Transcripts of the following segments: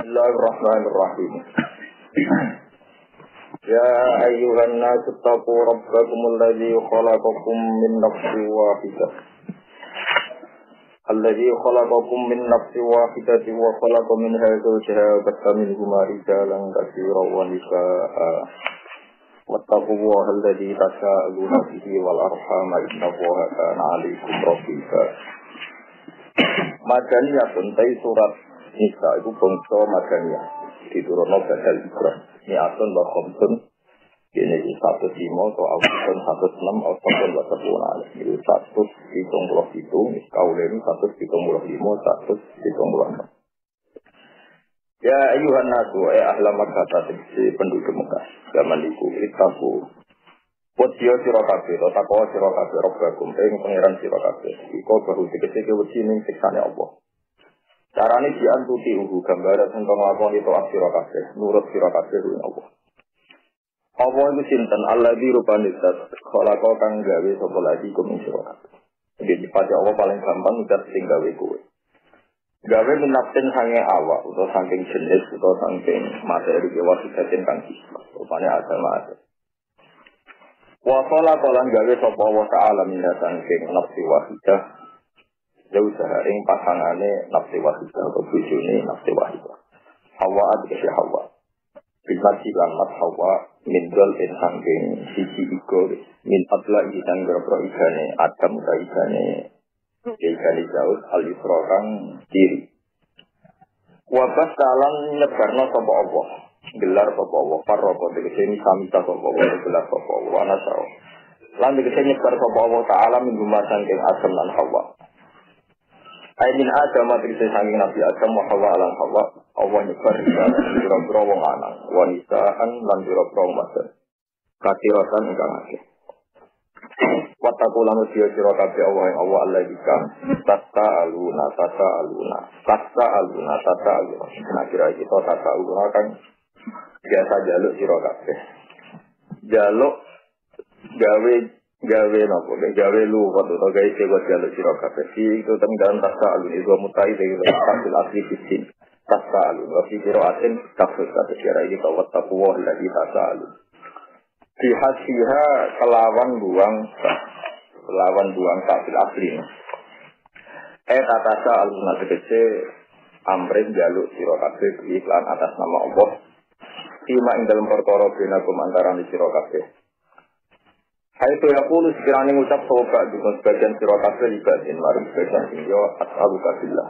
Bismillahirrahmanirrahim. Ya ayyuhan nasu taqu rabbakumul ladzi khalaqakum min nafsin wahidah. Alladzi khalaqakum min nafsin wahidatin wa khalaqa minha zawjaha wa batha minhuma rijalan katsiran wa nisaa'a. Wattaqullaha alladzi tasaaluna bihi wal arham innallaha kana 'alaykum raqiba. Madaniyatun surat Nisa itu bangsa Madaniyah diturunno badal Ibrahim. Niatun wa khamsun ini 105 atau Al-Quran 106 Al-Quran wa Tabunan itu 177 Kaulen 175 176. Ya ayuhan nasu ahla Makkah penduduk Mekah zaman iku itaku Wadiyo sirakabe, takwa sirakabe, robbakum, pengeran sirakabe. Iko baru dikeseke wedi ning siksane Allah. Carane diantuti gambaran tentang lakon itu sirakabe, nurut sirakabe dengan Allah. Allah itu sinten, alladzi rupane zat, khalaqa kang gawe sapa lagi kum sirakabe. Jadi pada Allah paling gampang udah sing gawe kowe. Gawe minapten sange awak, utawa saking jenis, utawa saking materi kewasidatin kang sifat. Rupane agama ada. Wa qala qalan gawe sapa wa ta'ala minha saking nafsi wahidah jauh ing pasangane nafsi wahidah atau bojone nafsi wahidah Hawa adikasi Hawa bilmati lan Hawa min dol in saking siji iko min adla ikan berpro ikane adam ikane ikane jauh al-isra kang diri wa basalan nyebarno sapa Allah gelar sapa Allah paroko tegese samita sapa Allah gelar sapa Allah nasau lan tegese nyebar sapa Allah taala minggumah saking Adam lan Hawa ainin Adam tegese saking Nabi Adam wa Hawa lan Hawa Allah nyebar biro-biro wong lanang wanisaan lan biro-biro wadon kathiratan ingkang akeh wattaqu lan sira kabeh Allah Allah ikam tasaaluna nah kira kita tasaaluna kan biasa jaluk sira kabeh. Jaluk gawe napa? Gawe lu waktu to gawe sego jaluk sira kabeh. Itu tenggang tasal itu mutai dari tasil asli fitin. Tasal wa fi qira'atin tafsir kata kira iki tawat taqwa lagi tasal. Fi hasiha kelawan buang tasil asli. Tatasa aluna tegese amrin jaluk sira kabeh iklan atas nama Allah. Ima ing dalam perkara benakum antara ni sira kabeh. Hai to yaqulu sekirane ngucap sapa dukun sebagian sira kabeh ibadin mari sebagian sing yo ashabu kabillah.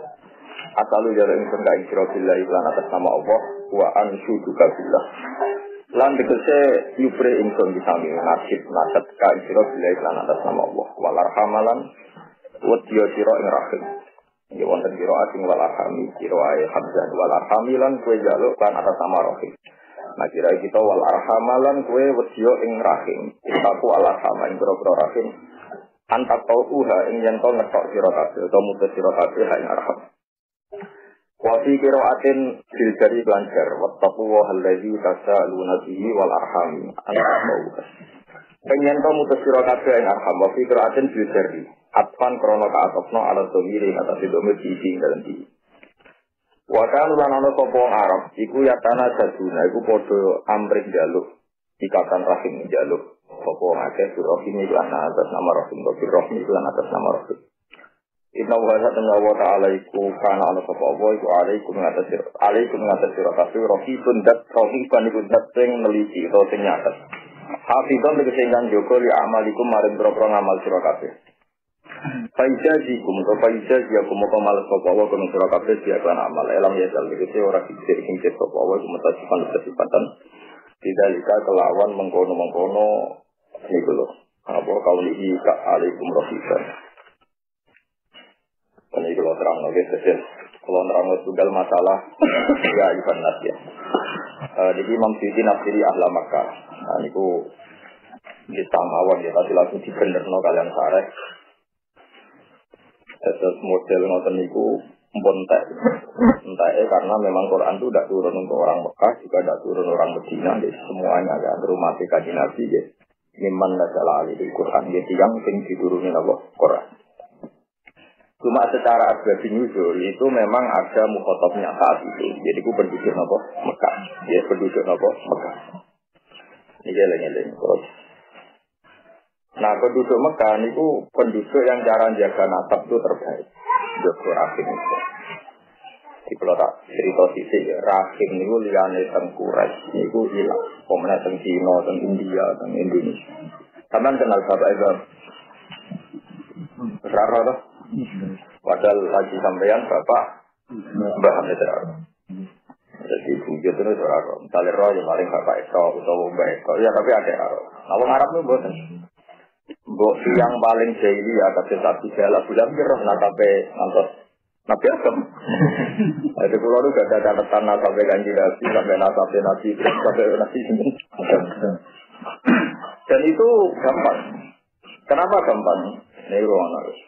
Asalu jare ing sengkai sira billah iklan atas nama Allah wa anshudu kabillah. Lan tegese yupre ingsun disami nasib nasab ka sira billah iklan atas nama Allah wal arhamalan wadiyo sira ing rahim. Iki wonten sira asing wal arhami sira ae hamzah wal arhamilan kowe jaluk kan atas nama rahim. Nah kira kita wal arhamalan kue wadiyo ing rahim. Aku al arhama ing boro-boro rahim. Antak tau uha ing yen to ngetok sira kabeh utawa mutus sira kabeh ing arham. Wa fi qira'atin bil jari lancar wattaqu wa allazi tasaaluna bihi wal arham. Antak tau uha. Yen to mutus sira kabeh ing arham wa fi qira'atin bil jari. Atpan krana kaatopno ala domiri kata domir di dalam di. Wakan lan ana sapa Arab iku yatana jaduna iku padha amrih jaluk ikatan rahim jaluk sapa akeh rahim lan atas nama rahim rahim lan atas nama rahim inna wa ta'ala iku kana ana sapa wa iku alaikum ngatas sira kabeh rahibun dat rahiban iku dat sing neliti utawa sing nyatet hafizan tegese ingkang jaga li amalikum maring boro-boro ngamal sira kabeh Faijazikum atau faijaziakum apa malas sapa wa kun sira kabeh siakan amal elam ya dal iki ora dikir sing sapa wa mutasipan tidak kelawan mengkono-mengkono niku lho apa kaulihi ka alaikum rahiban ini kalau terang lagi sesel kalau terang tunggal masalah ya iban nas ya jadi Imam Suyuti nafsiri ahla Makkah nah niku kita mawon ya tadi langsung dibenerno kalian sareh Terus model ngoten niku mbontek. Karena memang Quran itu tidak turun untuk orang Mekah, juga tidak turun orang Medina, jadi semuanya ada rumah Kanjeng Nabi ya. Mimman nazala alaihi Quran, jadi yang sing diturunin Allah Quran. Cuma secara asbabun nuzul itu memang ada mukhotobnya saat itu. Jadi ku penduduk nopo Mekah. Ya penduduk nopo Mekah. Ini geleng-geleng. Nah penduduk Mekah itu penduduk yang cara jaga nasab itu terbaik. Joko Rahim itu. Di kalau tak cerita sisi ya, Rahim itu liane teng Quraisy itu hilang. Pemenang teng Cina, teng India, teng Indonesia. Kalian kenal Bapak Ibrahim? Berapa tuh? Padahal lagi sampean Bapak Mbah Hamidra. Jadi bujur itu berapa? Misalnya roh yang paling Bapak Eko atau Mbah Eko. Ya tapi ada roh. Kalau Arab itu bosan. Yang paling jahili ya tapi satu jalan bulan roh nakape ngantos Nabi Adam. Jadi pulau itu gak ada catatan nasabe kanji Nabi sampai nasabe Nabi sampai Nabi ini. Dan itu gampang. Kenapa gampang? Ini ruang harus.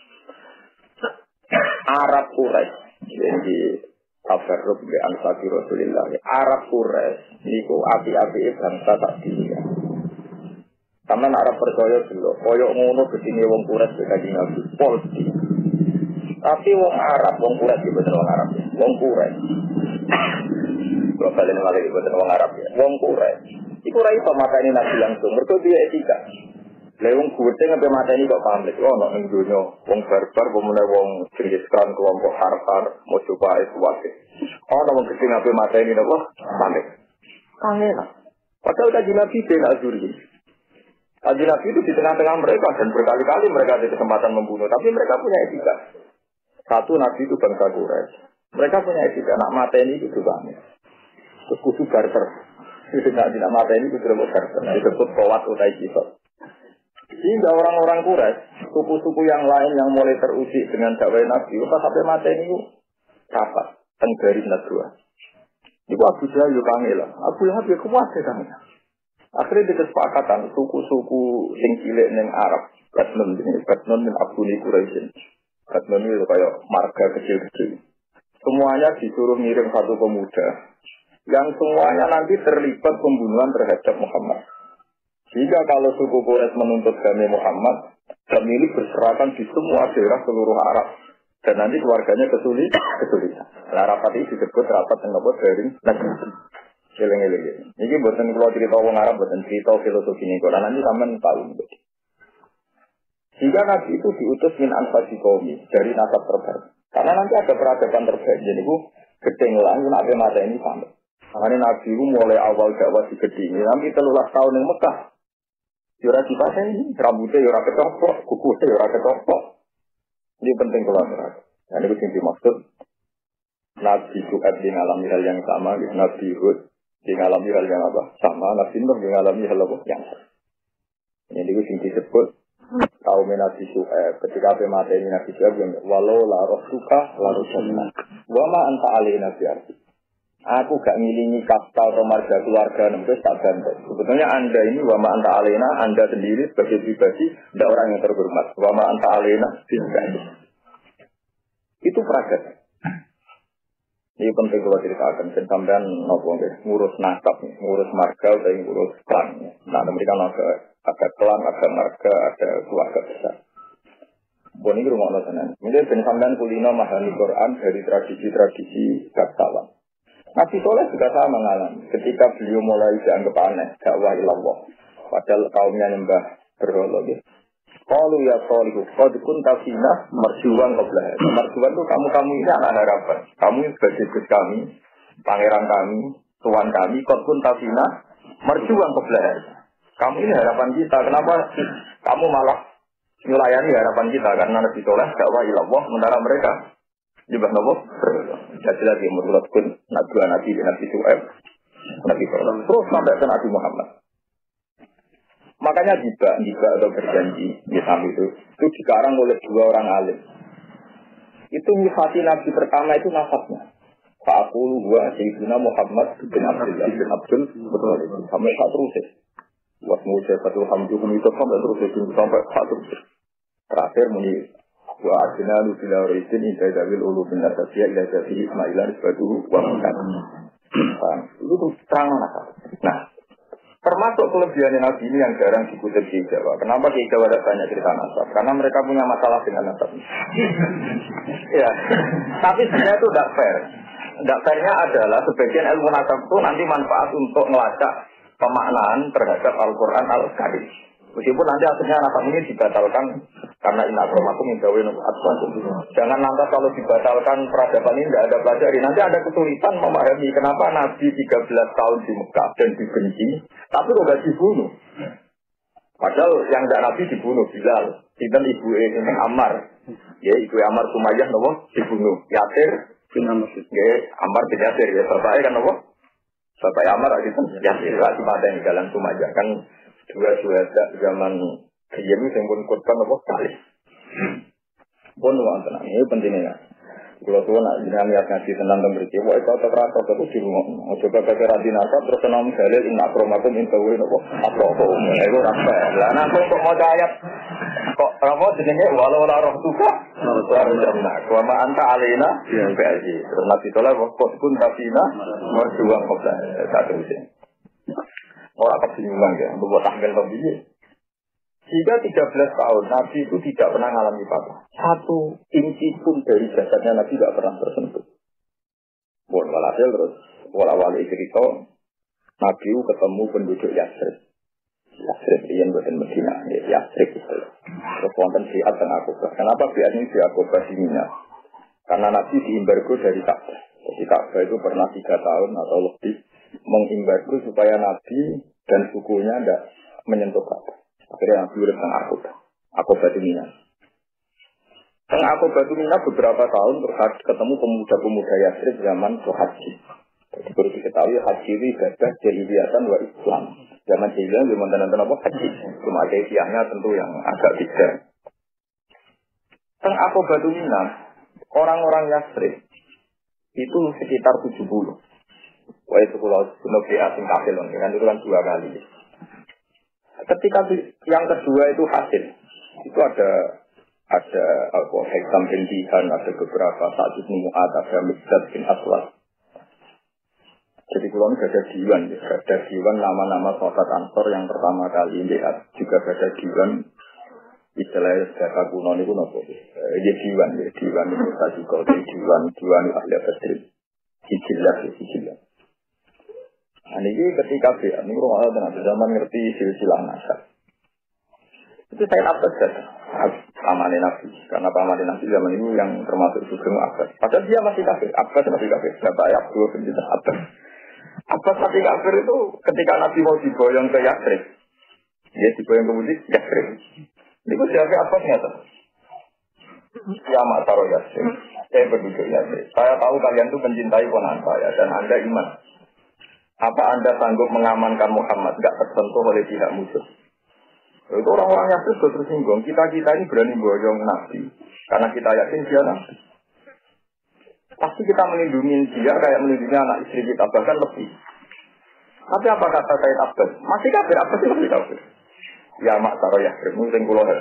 Arab Quraisy jadi tabarruk bi ansari Rasulillah. Arab Quraisy niku api-api bangsa tak dia. Sampeyan Arab percaya dulu, koyo ngono gedine wong Quraisy kanjeng Nabi polisi. Tapi wong Arab, wong Quraisy boten wong Arab ya. Wong Quraisy. Kalau kalian malah boten wong Arab ya. Wong Quraisy. Iku ora iso mateni Nabi langsung, mergo dia etika. Lah wong kuwete ngampe mateni kok pamit. Ono ning donya wong barbar pemene wong jenis kran kelompok Harfar mojo bae kuwate. Ono wong gedhe ngampe mateni napa? Pamit. Kangen. Padahal kanjeng Nabi ben azuri. Kanjeng Nabi itu di tengah-tengah mereka dan berkali-kali mereka ada kesempatan membunuh, tapi mereka punya etika. Satu Nabi itu bangsa Quraisy. Mereka punya etika nak mateni itu pamit. Terus kudu barter. Itu nak mateni itu kudu barter. Disebut kawat utai kisah. Sehingga orang-orang Quraisy, suku-suku yang lain yang mulai teruji dengan dakwah Nabi, pas sampai mati ini rapat, tenggari Nadwa. Itu Abu Jahal juga kangelan, Abu Lahab ya kuat ya. Akhirnya disepakatan suku-suku sing cilik ning Arab, Badnon min Abduni Quraisy. Badnon itu kayak marga kecil-kecil. Semuanya disuruh ngirim satu pemuda, yang semuanya nanti terlibat pembunuhan terhadap Muhammad. Jika kalau suku Quraisy menuntut kami Muhammad, kami berserakan di semua daerah seluruh Arab. Dan nanti keluarganya kesulitan. Nah, rapat ini disebut rapat yang dari negeri. Eleng-eleng. Ini buatan kalau cerita orang Arab, buatan cerita filosofi ini. Karena nanti taman tahu. Jika Nabi itu diutus min anfasi kaumi dari nasab terbaik. Karena nanti ada peradaban terbaik. Jadi itu ketinggalan, Nabi mata ini sampai. Makanya Nabi itu mulai awal dakwah di Gedini. Nanti 13 tahun yang Mekah. Yura dipasang ini, rambutnya yura ketopok, kukunya yura ketopok. Ini penting kalau mereka. Dan itu yang dimaksud. Nabi Su'ad di ngalami hal yang sama, Nabi Hud di ngalami hal yang apa? Sama, Nabi Nuh di ngalami hal apa? Yang sama. Ini itu yang disebut. Kaum Nabi Su'ad, ketika mata ini Nabi Su'ad, walau la roh suka, la roh jannah. Wama anta alina biarti. Aku gak ngilingi kasta atau marga keluarga nembus tak bantai. Sebetulnya anda ini wama anta alena, anda sendiri sebagai pribadi tidak orang yang terhormat. Wama anta alena tidak. Itu peragat. Ini penting kalau ceritakan. Sampai ngurus nasab, ngurus marga, dan ngurus klan. Nah, mereka ada klan, ada marga, ada keluarga besar. Ini rumah Allah. Mungkin sampai kulino mahani Quran dari tradisi-tradisi bangsawan. Nabi Soleh juga sama mengalami ketika beliau mulai dianggap aneh dakwah ilallah padahal kaumnya nyembah berhala gitu. Qalu ya Shalihu qad kunta fina marjuwan qabla. Marjuwan itu kamu ini anak harapan. Kamu sebagai Gus kami, pangeran kami, tuan kami, qad kunta fina marjuwan qabla. Kamu ini harapan kita. Kenapa kamu malah melayani harapan kita? Karena Nabi Soleh dakwah ilallah sementara mereka nyembah nopo jadi lagi menurut pun Nabi Su'aib Nabi Soleh terus sampai ke Nabi Muhammad. Makanya juga atau berjanji itu dikarang oleh dua orang alim. Itu nyifati Nabi pertama itu nasabnya. Fa'aqulu huwa Sayyidina Muhammad bin Abdullah bin Abdul betul itu sampai saat terus. Wasmu syaifatul hamduhum itu sampai saat terus. Terakhir muni wa asina lu bila rizin inda zawil ulu bin nasabiyah ila jafi ismailan sebadu wa makan. Itu terang nakal. Nah, Termasuk kelebihan Nabi ini yang jarang dikutip di Jawa. Kenapa di Jawa ada banyak cerita nasab? Karena mereka punya masalah dengan nasab. Ya, tapi sebenarnya itu tidak fair. Tidak fairnya adalah sebagian ilmu nasab itu nanti manfaat untuk melacak pemaknaan terhadap Al-Quran Al-Karim. Meskipun nanti akhirnya nasab ini dibatalkan karena inna akramakum indawin atqakum. Jangan lantas kalau dibatalkan peradaban ini tidak ada pelajari. Nanti ada kesulitan memahami kenapa Nabi 13 tahun di Mekah dan dibenci, tapi kok tidak dibunuh. Padahal yang tidak Nabi dibunuh, Bilal. Sinten ibu ini Ammar. Ya, ibu Ammar Sumayyah nopo dibunuh. Yasir bin Ammar. Ya, Ammar bin Yasir ya. Bapaknya kan nopo? Bapak Ammar itu Yasir. Lagi pada yang jalan Sumayyah kan. Dua zaman kejadian itu yang pun korban apa kali. Pun wonten ini pentingnya. Kalau tuh nak jenengan lihat ngaji tentang tembriki, wah itu terasa itu di rumah. Coba baca radinasa terus nama dalil inna akromakum intawin apa apa itu rasa. Lah nak kok mau ayat kok apa jenenge walau la roh tuka. Wa ma anta alina bi'aji. Terus nabi tolak kok kun tafina merjuang kok satu sih. Orang kebingungan ya, membuat tanggal pembeli. Jika 13 tahun Nabi itu tidak pernah mengalami patah. Satu inci pun dari jasadnya Nabi tidak pernah tersentuh. Bon, walhasil terus wala-wali cerita Nabi ketemu penduduk Yasrib. Yasrib yang buatan Medina, Yasrib itu. Terus wonten Bi'at dan Aqobah. Kenapa Bi'at ini di Aqobah di Mina? Karena Nabi diimbargo dari Ka'bah. Jadi Ka'bah itu pernah 3 tahun atau lebih mengimbargo supaya Nabi dan sukunya tidak menyentuh Ka'bah. Akhirnya Nabi urip teng Aqobah di Mina. Teng Aqobah di Mina beberapa tahun terus ketemu pemuda-pemuda Yasrib zaman haji. Jadi perlu diketahui haji itu ibadah jahiliyatan wa Islam. Zaman jahiliyah belum nonton apa haji. Cuma kaifiahnya tentu yang agak beda. Teng Aqobah di Mina orang-orang Yasrib itu sekitar 70. Wah itu kalau negeri asing kafir kan itu kan 2 kali. Ketika yang kedua itu hasil, itu ada Hekam bin Dihan, ada beberapa Sa'd bin Mu'ad, ada Miqdad bin Aswad. Jadi kalau ada diwan, ada diwan nama-nama sahabat Ansor yang pertama kali lihat, juga ada diwan istilahnya data kuno itu nopo. Dia diwan itu tadi kalau diwan ahli Badr. Sijillah. Nah, ini ketika ini orang dengan zaman ngerti silsilah nasab. Itu saya dapat pamannya Nabi. Karena pamannya Nabi zaman itu yang termasuk Sugeng Abbas. Padahal dia masih kafir. Abbas masih kafir. Bapak Abdul bin Abbas. Abbas masih kafir itu ketika Nabi mau diboyong ke Yasrib. Dia diboyong ke Mudik Yasrib. Itu siapa Abbas nyata? Ya Ma'taro Yasrib. Saya penduduk Yasrib. Saya tahu kalian itu mencintai ponakan saya dan Anda iman. Apa Anda sanggup mengamankan Muhammad tidak tersentuh oleh pihak musuh? Itu orang-orang yang sudah tersinggung. Kita ini berani boyong Nabi karena kita yakin dia Nabi. Pasti kita melindungi dia kayak melindungi anak istri kita bahkan lebih. Tapi apa kata Said Abbas? Masih kafir, apa sih masih kafir? Ya Ma'taro Yasrib, mungkin kuloher.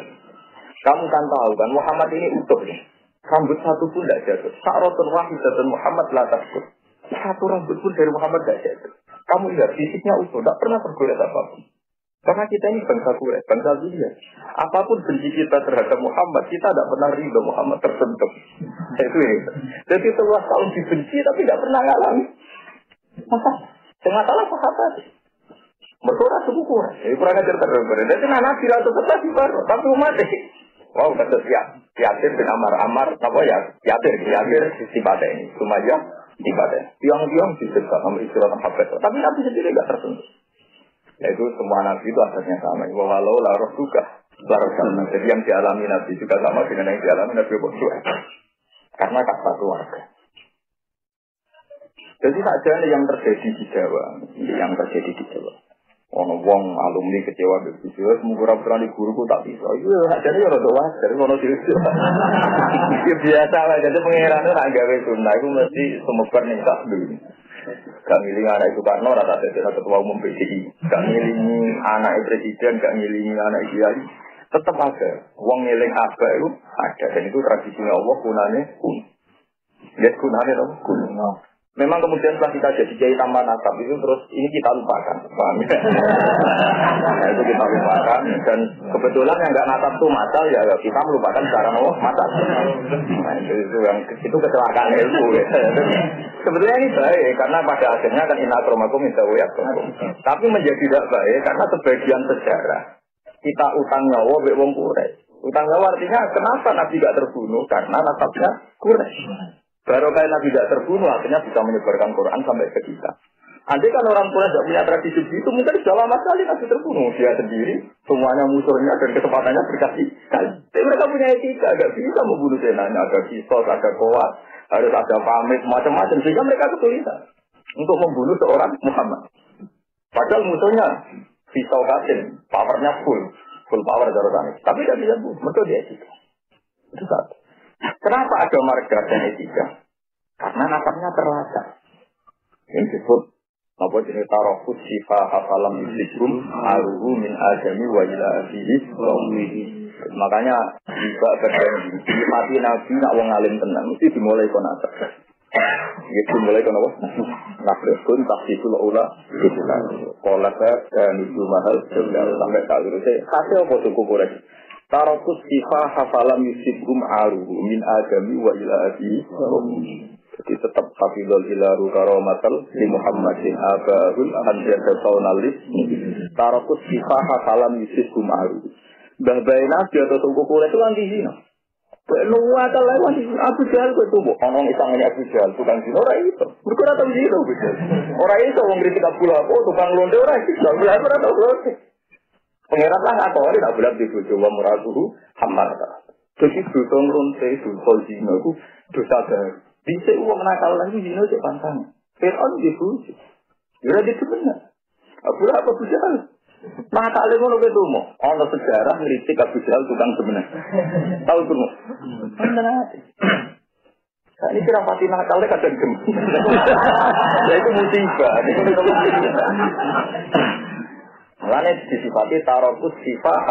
Kamu kan tahu kan Muhammad ini utuh ya. Rambut satu pun tidak jatuh. Sa'ratun wahidatun Muhammad la tasqut. Satu rambut pun dari Muhammad tidak jatuh. Kamu lihat fisiknya utuh, tidak pernah tergores apapun. Karena kita ini bangsa Quraisy, bangsa Ziyah. Apapun benci kita terhadap Muhammad, kita tidak pernah ridho Muhammad tersentuh. Itu ya. Jadi seluas tahun dibenci tapi tidak pernah ngalami. Masa? Jangan salah sahabat. Berkurang suku Quraisy. Jadi kurang ajar terus. Jadi Nabi atau tetap di baru, tapi umat wow, kata Yasir bin Ammar, apa ya? Yasir si pada ini, Sumayyah di pada. Tiang-tiang disebut sama istirahat Habes. Tapi Nabi sendiri tidak tersentuh. Yaitu semua Nabi itu asalnya sama. Walau laroh juga, laroh sama. Jadi yang dialami Nabi juga sama dengan yang dialami Nabi Muhammad. Karena tak satu warga. Jadi saja yang terjadi di Jawa, Wong alumni kecewa begitu, semoga berani guruku tak bisa. Itu jadi ya rada wajar, ono sih. Ya biasa lah, jadi pengiran itu nak gawe sunah, itu mesti semoga nih tak dulu. Gak ngiling anak itu Karno, rata jadi ketua umum PDI. Gak ngiling anak presiden, gak ngiling anak kiai. Tetap ada, wong ngiling apa itu ada, dan itu tradisinya Allah kunane kun. Lihat kunane dong kun. Memang kemudian setelah kita jadi kiai tanpa nasab itu terus ini kita lupakan, paham ya? Nah, itu kita lupakan dan kebetulan yang nggak nasab itu masal ya kita melupakan cara masal. Nah, itu kecelakaan ilmu. Ya. Sebetulnya ini baik karena pada akhirnya kan inna akramakum indallahi. Tapi menjadi tidak baik karena sebagian sejarah kita utang nyawa be wong Quraisy. Utang nyawa artinya kenapa Nabi tidak terbunuh karena nasabnya Quraisy. Baru kali Nabi tidak terbunuh, akhirnya bisa menyebarkan Quran sampai ke kita. Andai kan orang Quraisy tidak punya tradisi itu, mungkin sudah lama sekali Nabi terbunuh. Dia sendiri, semuanya musuhnya dan kesempatannya berkasih. Tapi mereka punya etika, tidak bisa membunuh senanya. Ada kisos, ada koat, harus ada pamit, macam-macam. Sehingga mereka kesulitan untuk membunuh seorang Muhammad. Padahal musuhnya pisau kasin, powernya full power jarutannya. Tapi tidak bisa bunuh, mereka dia etika. Itu satu. Kenapa ada marga dan etika? Karena nasabnya terlacak. Yang disebut apa jenis tarofus sifah hafalam islikum aruhu min adami wa ila abihi makanya juga berjanji mati nabi nak wong alim tenang mesti dimulai kon nasab. Gitu dimulai kon apa? Nafsun tahsisul ula itulah. Qala dan itu mahal sampai tak terus. Kasih apa suku Quraisy? Tarokus sifah hafalam yusibhum aruhu min adami wa ila abihi. Jadi tetap hafidhul ilaru karomatal li Muhammadin abahul hanjata saunalis. Tarokus sifah hafalam yusibhum aruhu. Bahbain nabi atau suku Quraisy itu anti zina. Nuwa ta lawan Abu Jahal kok tuh orang isangane Abu Jahal tukang zina ora iso. Mergo ora tau zina Abu Jahal. Ora iso wong kritik Abu Lahab tukang londe ora iso. Ora tau londe. Pengirat lah atau orang tak boleh dibujuk wa muratuhu hammarata. Jadi dosa ngeronte, dosa zina itu dosa baru. Bisa uang nakal lagi zina itu pantang. Fir'aun dibujuk. Ya itu benar. Abu Lahab Abu Jahal. Nakal itu ngono itu mau. Ono sejarah ngeritik Abu Jahal tukang sebenar. Tahu itu mau. Benar. Nah, ini kira pasti nakalnya kadang gemuk. Ya itu musibah. Mulanya disifati tarokus sifah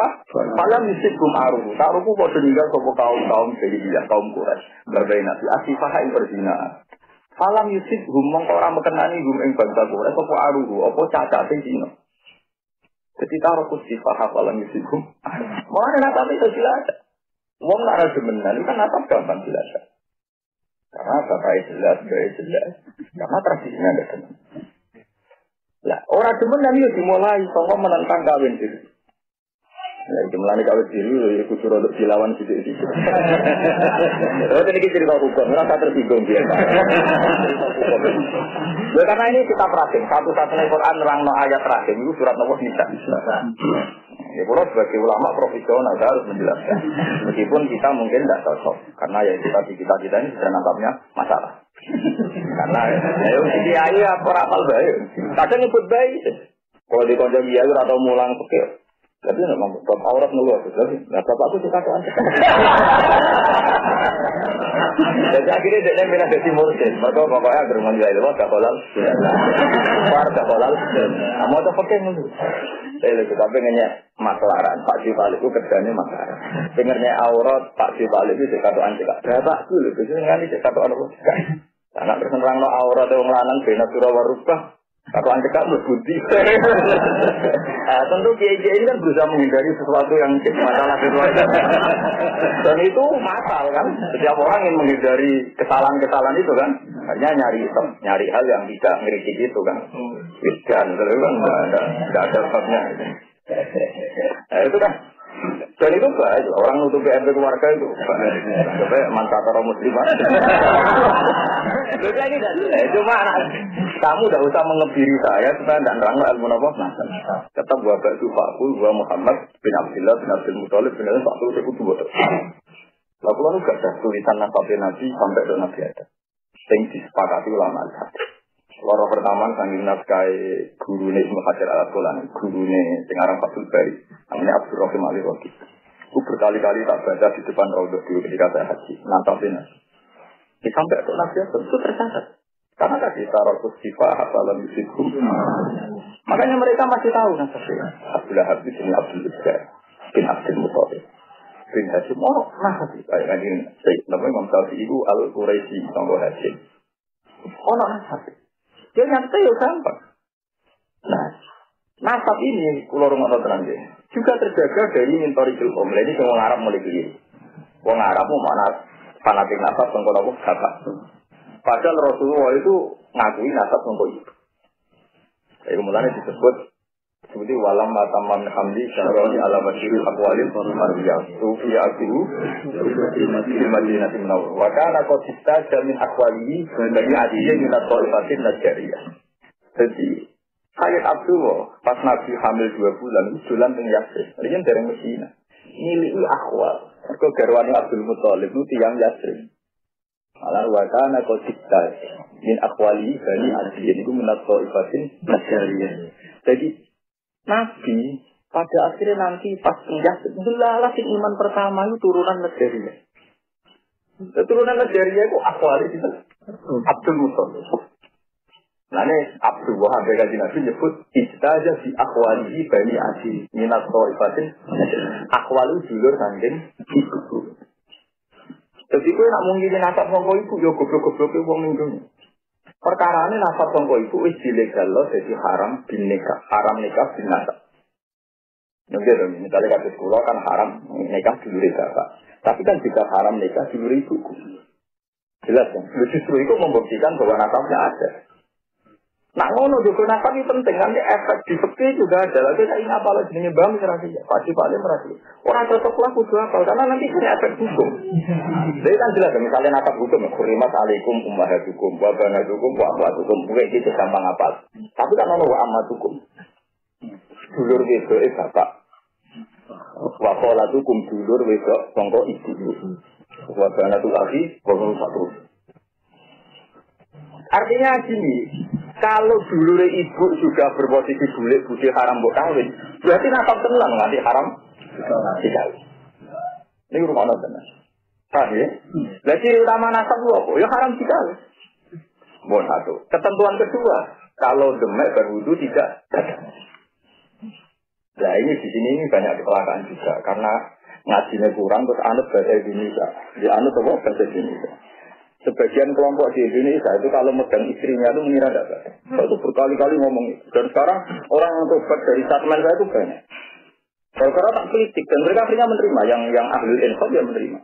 malah misibkum aruhu. Taruku pada ninggal sopo kaum jahiliyah, kaum Quraisy. Berbagai nabi asifah yang berzina. Falam yusibhum mengkora mekenani hum ing bangsa Quraisy sopo aruhu. Apa cacate zina. Jadi tarokus sifah falam yusibhum. Mulanya nabi itu jelas. Wong lara demenan kan natap gampang jelas. Karena bapak jelas, gaya jelas. Karena tradisinya ada teman. Lah, orang demen nanti dimulai sangka menentang kawin diri. Ya, dimulai kawin diri, ya kudu rodok dilawan sidik-sidik. Terus ini cerita hukum, merasa tersinggung dia. Ya, karena ini kita perhatiin, satu-satunya Quran nerangno ayat terakhir itu surat nomor Nisa. Ya, kalau sebagai ulama profesional saya harus menjelaskan. Meskipun kita mungkin tidak cocok, karena ya kita ini sudah nangkapnya masalah. Karena ya si kiai apa rapal baik. Kadang nyebut baik. Kalau di konco kiai atau mulang pikir. Tapi enggak mampu bab aurat ngeluar terus. Nah, bapak itu suka tuan. Jadi akhirnya dia pindah ke timur sih. Maka pokoknya berumur nilai itu enggak halal. Enggak halal. Mau tak pakai dulu. Saya tapi nanya maklaran. Pak Sifal itu kerjanya maklaran. Dengarnya aurat Pak Sifal itu sekatuan juga. Bapak dulu. Biasanya kan ini sekatuan apa? Anak bersenang no aurat yang lanang bina surah warubah. Kalau anda kan berbudi. Tentu kiai-kiai ini kan berusaha menghindari sesuatu yang masalah sesuatu. Dan itu masalah kan. Setiap orang ingin menghindari kesalahan-kesalahan itu kan. Hanya nyari hal yang tidak ngeritik itu kan. Dan itu kan tidak ada sebabnya. Nah, itu kan. Dan itu baik, orang nutup PRT keluarga itu sampai mantatara muslimah. Cuma kamu tidak usah mengebiri saya supaya tidak nerang ilmu apa. Tetap buat Pak Sufaku, buat Muhammad bin Abdullah bin Abdul Muttalib bin Abdul Muttalib itu betul. Lalu lalu gak ada tulisan nasabnya Nabi sampai ke Nabi ada. Yang disepakati ulama hadis. Loro pertama sanggih naskai gurune Ibnu Hajar al-Asqalani, gurune sing aran Fathul Bari, namanya Abdul Rahim Ali-Roki. Aku berkali-kali tak baca di depan Raudhah dulu ketika saya haji, nantapin. Sampai ke Nabi itu tercatat. Karena tadi tarokus sifah hafalam yusibhum. Makanya mereka masih tahu nasabnya. Abdullah Habib bin Abdul Izzah bin Abdul Muttalib bin Hashim. Oh, nasabnya. Kayak ini, namanya Imam Syafi'i itu Al-Quraisy, Tanggo Hashim. ono nasab. Dia nyantai ya gampang. Nah, nasab ini kula rumakno tenan juga terjaga dari mintorikul qom. Ini sing wong Arab mulai keliru. Wong Arab mau mana fanatik nasab sangko apa bapak. Padahal Rasulullah itu ngakui nasab sangko ibu. Jadi mulanya disebut seperti walam matamam hamdi syaroni ala masyiril aqwalil marwiyah sufi akiru di Madinah Munawwarah wa kana qatista jamin aqwalihi dari adiyah min at-taifatin najjariyah. Jadi Sayyid Abdullah pas Nabi hamil 2 bulan dolan teng Yatsrib. Riyen dereng Medina. Niliki akhwal. Mergo garwane Abdul Muthalib itu tiyang Yatsrib. Ala wa kana qatista min aqwalihi dari adiyah itu min at-taifatin najjariyah. Jadi Nabi pada akhirnya nanti pas penjahit delalah sing iman pertama itu turunan Najjariyah. Turunan Najjariyah itu akhwali itu Abdul Muthalib. Nah ini Abdul Wahab dari Nabi nyebut istaja di akhwali bani Adi minat ta'ifatin akhwali dulur sangking ibu. Jadi gue nak mungkin nasab sangka ibu ya goblok-goblok wong ning dunya. Perkara ini nasab sangka ibu wis dilegal loh, jadi haram bin nikah, haram nikah bin nasab. Mungkin misalnya kasus sekolah kan haram nikah dulur bapak, tapi kan juga haram nikah dulur ibuku. Jelas kan? Justru itu membuktikan bahwa nasabnya ada. Nah ngono juga nasab itu penting, nanti efek di fikih juga ada. Lagi saya ingat apa lagi jenisnya bang merasi, pasti paling merasi. Orang cocok lah kudu apa, karena nanti punya efek hukum. Jadi kan jelas, misalnya nasab hukum, kurimat alaikum ummahatukum, wabanatukum, wa'amatukum, bukan gitu gampang apal. Tapi kan ono wa'amatukum, dulur wedok bapak, wakolatukum dulur wedok, sangka ibu, wabanatul akhi, wabanatul satu. Artinya gini, kalau dulur ibu juga berposisi bulik budi haram mbok kawin, berarti nasab tenang nanti haram dikawin. Ini rumah tenan. Paham ya? Lah ciri utama nasab lu apa? Ya haram dikawin. Bon satu. Ketentuan kedua, kalau demek berwudu tidak. Nah ini di sini ini banyak kecelakaan juga karena ngajinya kurang terus anut bahasa Indonesia. Dia anut apa bahasa Indonesia. Sebagian kelompok di Indonesia itu kalau megang istrinya itu mengira tidak baik. Saya itu berkali-kali ngomong itu. Dan sekarang orang yang tobat dari statement saya itu banyak. Kalau tak politik dan mereka akhirnya menerima. Yang ahli infak dia menerima.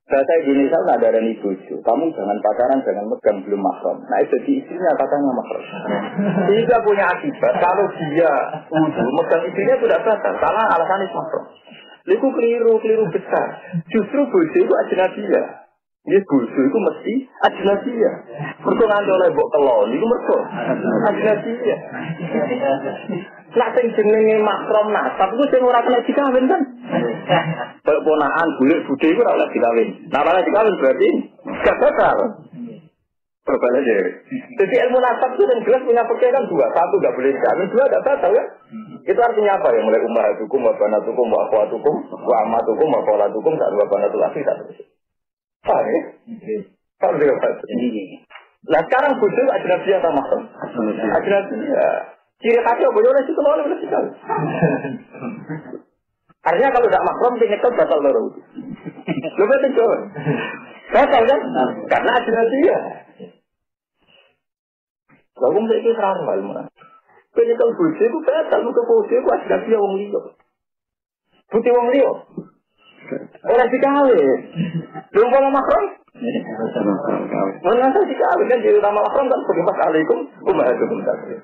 Bahasa Indonesia nggak ada ibu itu. Kamu jangan pacaran, jangan megang belum mahram. Nah itu di istrinya katanya mahram. Sehingga punya akibat. Kalau dia wudu megang istrinya sudah batal. Karena alasannya mahram. Itu keliru besar. Justru bojo itu ajnabiyah. Ini bojo itu mesti ajnabiyah. Mergo ngandole mbok kelon iku mergo ajnabiyah. Lah sing jenenge mahram nasab iku sing ora kena dikawin kan. Kaya ponakan bulik budhe iku ora oleh dikawin. Nah, ora dikawin berarti gak batal. Berbalik aja. Jadi ilmu nasab itu yang jelas punya fakir kan dua. Satu gak boleh dikawin, dua gak batal ya. Itu artinya apa ya? Mulai ummahatukum wa banatukum wa akhwatukum wa ammatukum wa khalatukum wa banatul akhi satu. Paham ya? Paham juga Pak? Nah sekarang bodoh ajnabiyah atau mahram? Ajnabiyah. Ciri khasnya bodoh oleh situ oleh sekali. Artinya kalau tidak mahram, nyekel batal baru. Lu betul coba. Batal kan? Karena ajnabiyah. Lalu mereka itu serang ilmu. Nyekel bodoh itu batal. Muka bodoh itu ajnabiyah wong liya. Putih wong liya. Orang dikawin. Belum mau mahram? Mana dikawin kan jadi nama mahram kan bagaimana alaikum ummahatukum takdir.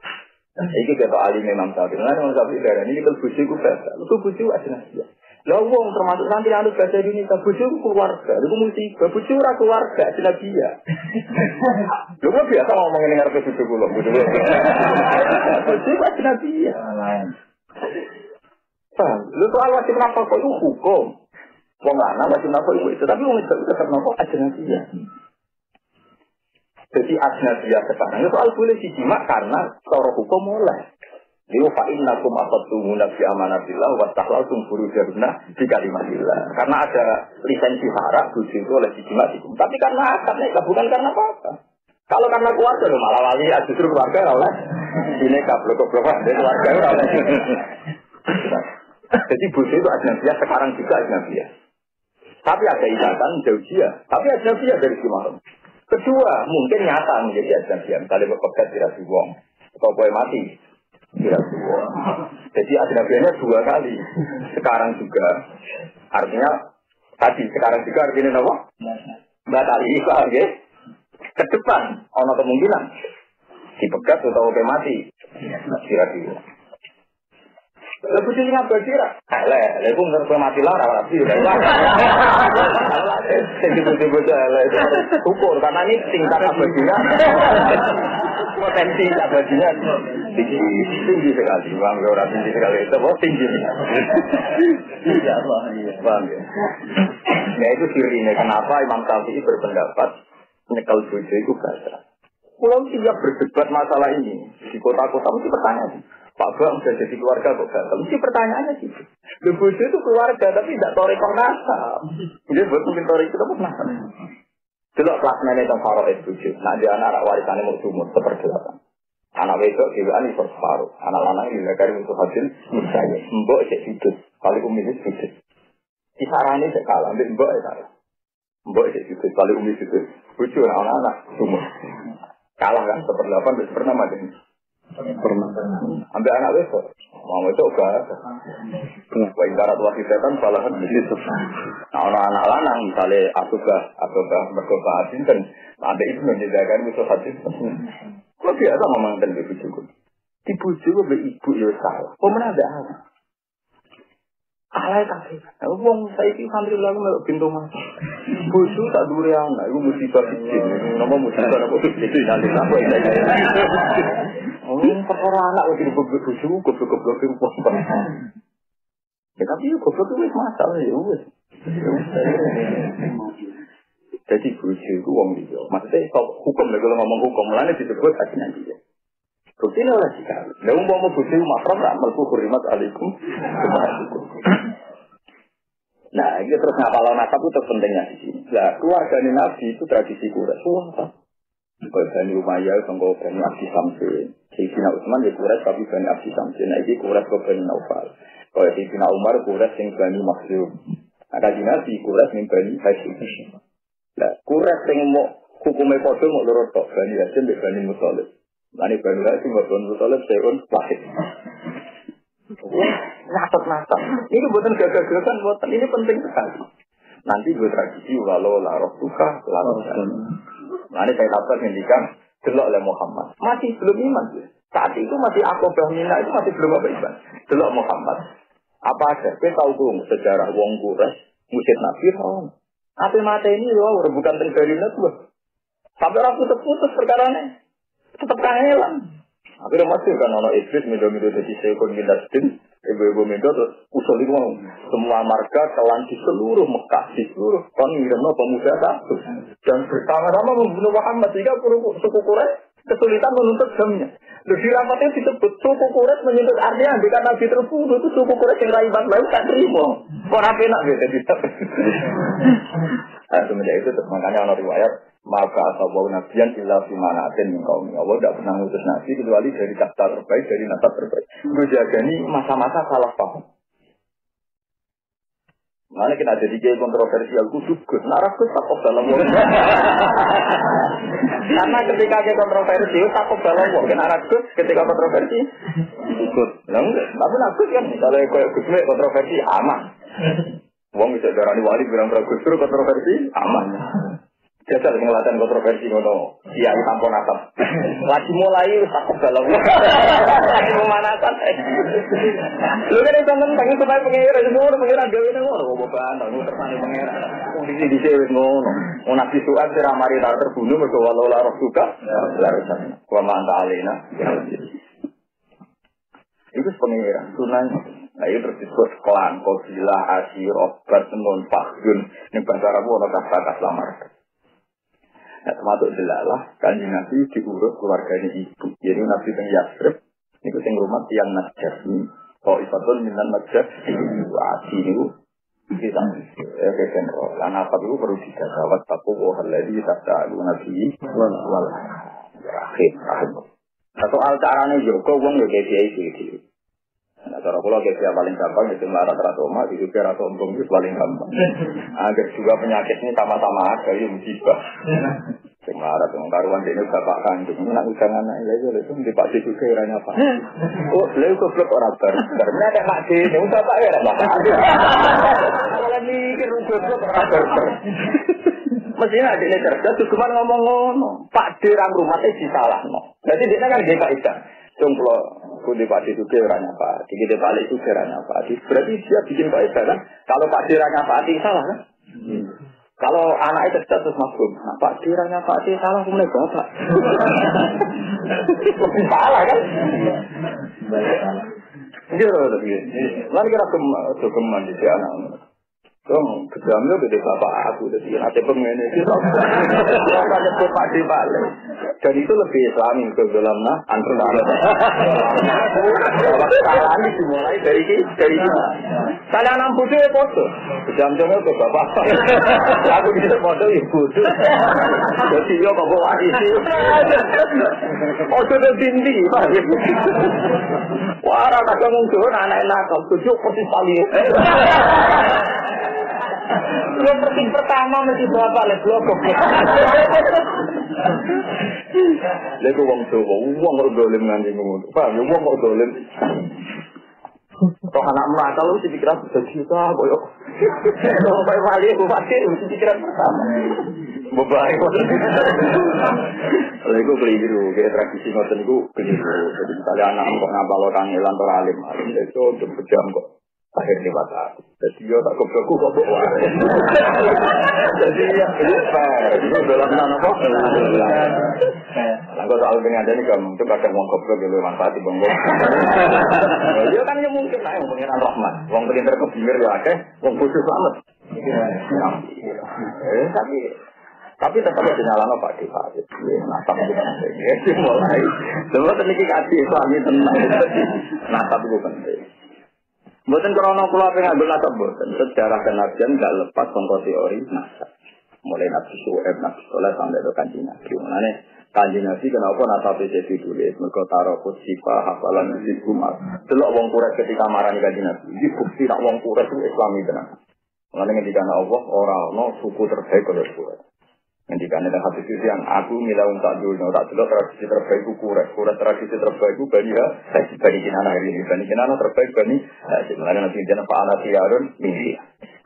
Iki kata alim Imam Syafi'i. Nah, Imam Syafi'i darah ini kalau bujiku bahasa. Itu bujiku ajnabiyah. Lah wong termasuk nanti anu bahasa Indonesia bujiku keluarga. Itu musibah. Bujiku ora keluarga ajnabiyah. Lho kok biasa ngomong ini ngarep bujiku kula. Bujiku ajnabiyah. Paham? Lu soal wajib nafkah itu hukum. Wong lanang wajib nafkah itu, tapi wong itu tetap nafkah ajnabiyah. Jadi ajnabiyah sekarang itu soal boleh dijima karena cara hukum mulai. Liu fa innakum aqadtumuna fi amanatillah wa tahlaltum furujahunna bi kalimatillah. Karena ada lisensi haram bojo itu oleh dijima hukum. Tapi karena akadnya bukan karena apa-apa. Kalau karena keluarga malah wali justru keluarga oleh ini kablok-kablok dari keluarga oleh. Jadi bojo itu ajnabiyah sekarang juga ajnabiyah. Tapi ada ikatan jauhiyah. Tapi ajnabiyah dari si mahram. Kedua, mungkin nyata menjadi ajnabian. Kali berpegat tidak dibuang. Kalau boleh mati, tidak dibuang. Jadi ajnabiannya 2 kali. Sekarang juga. Artinya, tadi sekarang juga artinya apa? Batal ikhlas, ya. Ke depan, ada kemungkinan. Dipegat atau boleh mati. Tidak dibuang. Lebih sini ngapa kira? Lek, aku nggak pernah mati lah, rawat sih. Tiba-tiba jalan, ukur karena ini tingkat abadinya, potensi abadinya tinggi sekali. Bang, orang tinggi sekali itu, tinggi. Iya, bang. Ya itu dirinya. Kenapa Imam Syafi'i berpendapat nyekel bojo itu baca? Pulau tidak berdebat masalah ini di kota-kota mesti pertanyaan. Pak Bang sudah jadi keluarga kok gagal. Mesti pertanyaannya sih. Bojo itu keluarga tapi tidak torikon nasab. Jadi buat mungkin torik itu apa nasab? Delok kelasnya itu Faroes bojo. Nak dia anak warisannya mau sumur seperti-8. Anak wedok dhewean iso separuh. Anak lanang iki kari untuk hasil misalnya mbok cek sudut. Kali umi itu sudut. Kisarane cek kalah mbek mbok ya salah. Mbok cek sudut kali umi sudut. Bojo anak-anak sumur. Kalah kan seperti-8 wis pernah mati. Pernah. Ambil anak besok. Mau itu enggak. Baik darat wasi setan salahan begitu. Nah, anak lanang misalnya atau berkobar kan ada itu menjadikan musuh hati. Kok biasa ngomong dan begitu juga. Ibu juga ibu ya salah. Kok mana ada anak? Alay kasih. Wong saiki alhamdulillah melok pintu mas. Bojo tak dure anak iku musibah siji. Napa musibah apa iki nanti apa iki. Oh, perkara anak wis dibujuk bojo goblok-goblok wong. Ya tapi goblok wis masalah ya wis. Jadi bojo iku wong liya. Maksudnya hukum lek ngomong hukum mulane disebut ajinan dia. Bukti ini oleh sekali. Nah, mau bukti mahram, tak melku hurimat alaikum. Nah, ini terus ngapal nasab itu pentingnya di sini. Nah, keluarga Nabi itu tradisi Quraisy. Wah, kalau Bani Umayyah, kalau Bani Abdi Samsin. Sayyidina Utsman ya Quraisy, tapi Bani Abdi Samsin. Nah, ini Quraisy ke Bani Naufal. Kalau Sayyidina Umar, Quraisy yang Bani Makhzum. Nah, kaji Nabi, Quraisy yang Bani Hashim. Nah, Quraisy yang mau hukumnya kodoh, mau lorot tok. Bani Hashim, Bani Muthalib. Mani Bani Hashim, Bani Muthalib, Sehun, Wahid. Nasab. Ini buatan gagah-gagahan, buatan ini penting sekali. Nanti gue tradisi, walau laroh suka, laroh jalan. Nanti saya dapat ngendikan, delok oleh Muhammad. Masih belum iman. Saat itu masih akobah mina, itu masih belum apa iman. Delok Muhammad. Apa aja? Kita tahu dong sejarah wong Quraisy, musyid Nabi, apa mata ini, rebutan tenggalina tuh. Sampai orang putus-putus perkaranya. Tetap kangelan. Akhirnya masih kan ono iblis mido-mido jadi sekon minasdin, ibu-ibu mido terus usul itu semua marga telan di seluruh Mekah, di seluruh kongirono pemuda satu dan bersama-sama membunuh Muhammad sehingga suku Quraisy kesulitan menuntut jamnya. Di rapatnya disebut suku Quraisy menuntut artinya jika Nabi terbunuh itu suku Quraisy yang raiban lain tak terima. Kok rapi nak beda kita. Semenjak itu makanya ono riwayat maka asal nabiyan illa fi manatin min qaumi. Allah tidak pernah ngutus nabi kecuali dari kasta terbaik, dari nasab terbaik. Gue jagani masa-masa salah paham. Mana kita jadi kayak kontroversial khusus gus, naras gus takut dalam wong. Karena ketika kayak kontroversi, takut dalam wong. Naras gus ketika kontroversi, gus. Tapi nakus kan misalnya kayak gus kontroversi aman. Wong bisa darani wali bilang gus kontroversi aman. Jajal ngelatan kontroversi ngono. Iya, tampon atap. Lagi mulai takut dalam. Lagi pemanasan. Lu kan itu tentang supaya pengira semua pengira gawe ngono kok bahan ngono tersane pengira. Kondisi di sini ngono. Mau nabi suat sira mari terbunuh mergo walau la roh suka. Larisan. Wa man ta'alina. Itu pengira sunan. Nah itu terus disebut klan, kabilah, asyir, obat, nun, fakdun. Ini bahasa Arab ada kata-kata lamar. Nah, termasuk jelalah, kanjeng Nabi diurus keluarganya ibu. Jadi Nabi yang Yasrib, ini yang rumah yang Najasmi. Kalau ifatun minan Najasmi, wasi itu, kita keken roh. Karena apa itu perlu digagawat, tapi wahal lagi tak tahu Nabi, walah, berakhir. Nah, soal caranya juga, uang ya kayak gitu. Nah, cara kalau kayak paling gampang itu melarat rasoma, itu kira sombong itu paling gampang. Agar juga penyakit ini sama-sama ada, itu musibah. Semarang dengan karuan ini bapak kandung, nak usang anak lagi itu di Pak D juga orangnya apa? Oh, lalu goblok orang ternyata ada Pak D, yang bapak ya bapak. Kalau mikir goblok orang mestinya adiknya cerdas, tuh cuma ngomong-ngomong. Pak D orang rumahnya disalah, no. Jadi dia kan dia Pak Ida. Cuma kalau di Pak D juga orangnya Pak D, di Pak D juga orangnya Pak D. Berarti dia bikin Pak Ida kan? Kalau Pak D orangnya Pak D salah kan? Kalau anak itu cerdas terus masuk, nah, Pak Diranya Pak Dir salah, kemudian bapak. Lebih salah kan? Iya loh, lalu kira kegeman di anak. Dong, kejamnya beda bapak aku, jadi nanti pengen itu. Kalau nyebut Pak Dir balik, dan itu lebih Islami ke dalam antara. Kesalahan dimulai dari salah enam bodoh ya bodoh. Kejamnya ke bapak. Aku bisa bodoh ya bodoh. Jadi yo kok bawa isi. Bodoh dan tinggi, Pak. Wah, rata muncul anak nakal, tujuh persis kali. Yang penting pertama mesti bapak le blokok. Lego wong Jawa, wong ora dolen nganti ngono. Paham ya wong kok dolen. Kok anak nakal lu pikiran sejuta koyo. Kalau bae wali ku pasti pikiran pertama. Bebae kok. Lego keliru, kayak tradisi ngoten niku keliru. Jadi misalnya anak kok ngapal kangelan ora alim, itu untuk pejam kok. Akhir lewat aku. Jadi dia tak kebeku kok bawa. Jadi ya ini fair. Itu dalam nama apa? Lalu soal dengan ada ni kamu itu kadang uang kebeku yang manfaat di bangku. Dia kan yang mungkin lah yang pengiran rahmat. Uang pinter kebimir ya akeh. Uang khusus selamat. Tapi tetap ada nyalano Pak Di Pak. Nasab itu penting. Mulai. Semua teknik kaji Islami tenang. Nasab itu penting. Bukan krono kula pengen nasab bukan. Sejarah kenabian enggak lepas sangka teori nasab. Mulai Nabi Suhaib, Nabi Soleh sampai ke Kanjeng Nabi. Mengenai Kanjeng Nabi kenapa nasab jadi ditulis? Mergo tarokut sifah hafalan di Jumat. Delok wong Quraisy ketika marani Kanjeng Nabi. Iki bukti nak wong Quraisy itu Islami tenan. Mengenai ketika Allah ora ono suku terbaik oleh Quraisy. Ketika ada hadis itu yang aku milah untuk dulu, tak dulu tradisi terbaik itu Quraisy tradisi terbaik itu Bani Kinana hari ini, Bani Kinana terbaik Bani. Sebenarnya nanti jangan Pak Anas Yarun mimpi.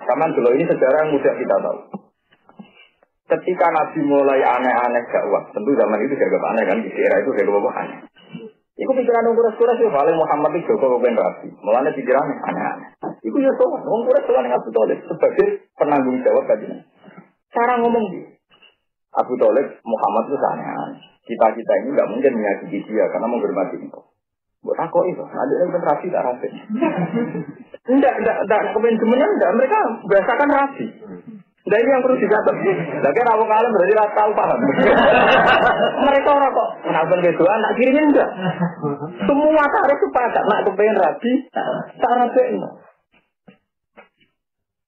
Kaman dulu ini sejarah yang mudah kita tahu. Ketika Nabi mulai aneh-aneh dakwah, tentu zaman itu dianggap aneh kan, di era itu dianggap aneh. Iku pikiran orang Quraisy itu paling Muhammad itu Joko kepen Rabi, mulanya pikirannya aneh-aneh. Iku ya soal, orang Quraisy soal yang Abu Thalib sebagai penanggung jawab kajian. Cara ngomong gitu. Abu Thalib Muhammad itu aneh-aneh. Kita ini nggak mungkin menyakiti dia karena menghormati itu. Buat aku itu, ada yang rapi tak rapi. Enggak kepen semuanya enggak. Mereka biasakan rapi. Dan ini yang perlu dicatat. Lagi rawang kalah berarti rata tahu paham. Mereka orang kok kenapa begitu? Anak kirinya enggak. Semua tarik sepakat nak kepen rapi, tak rapi.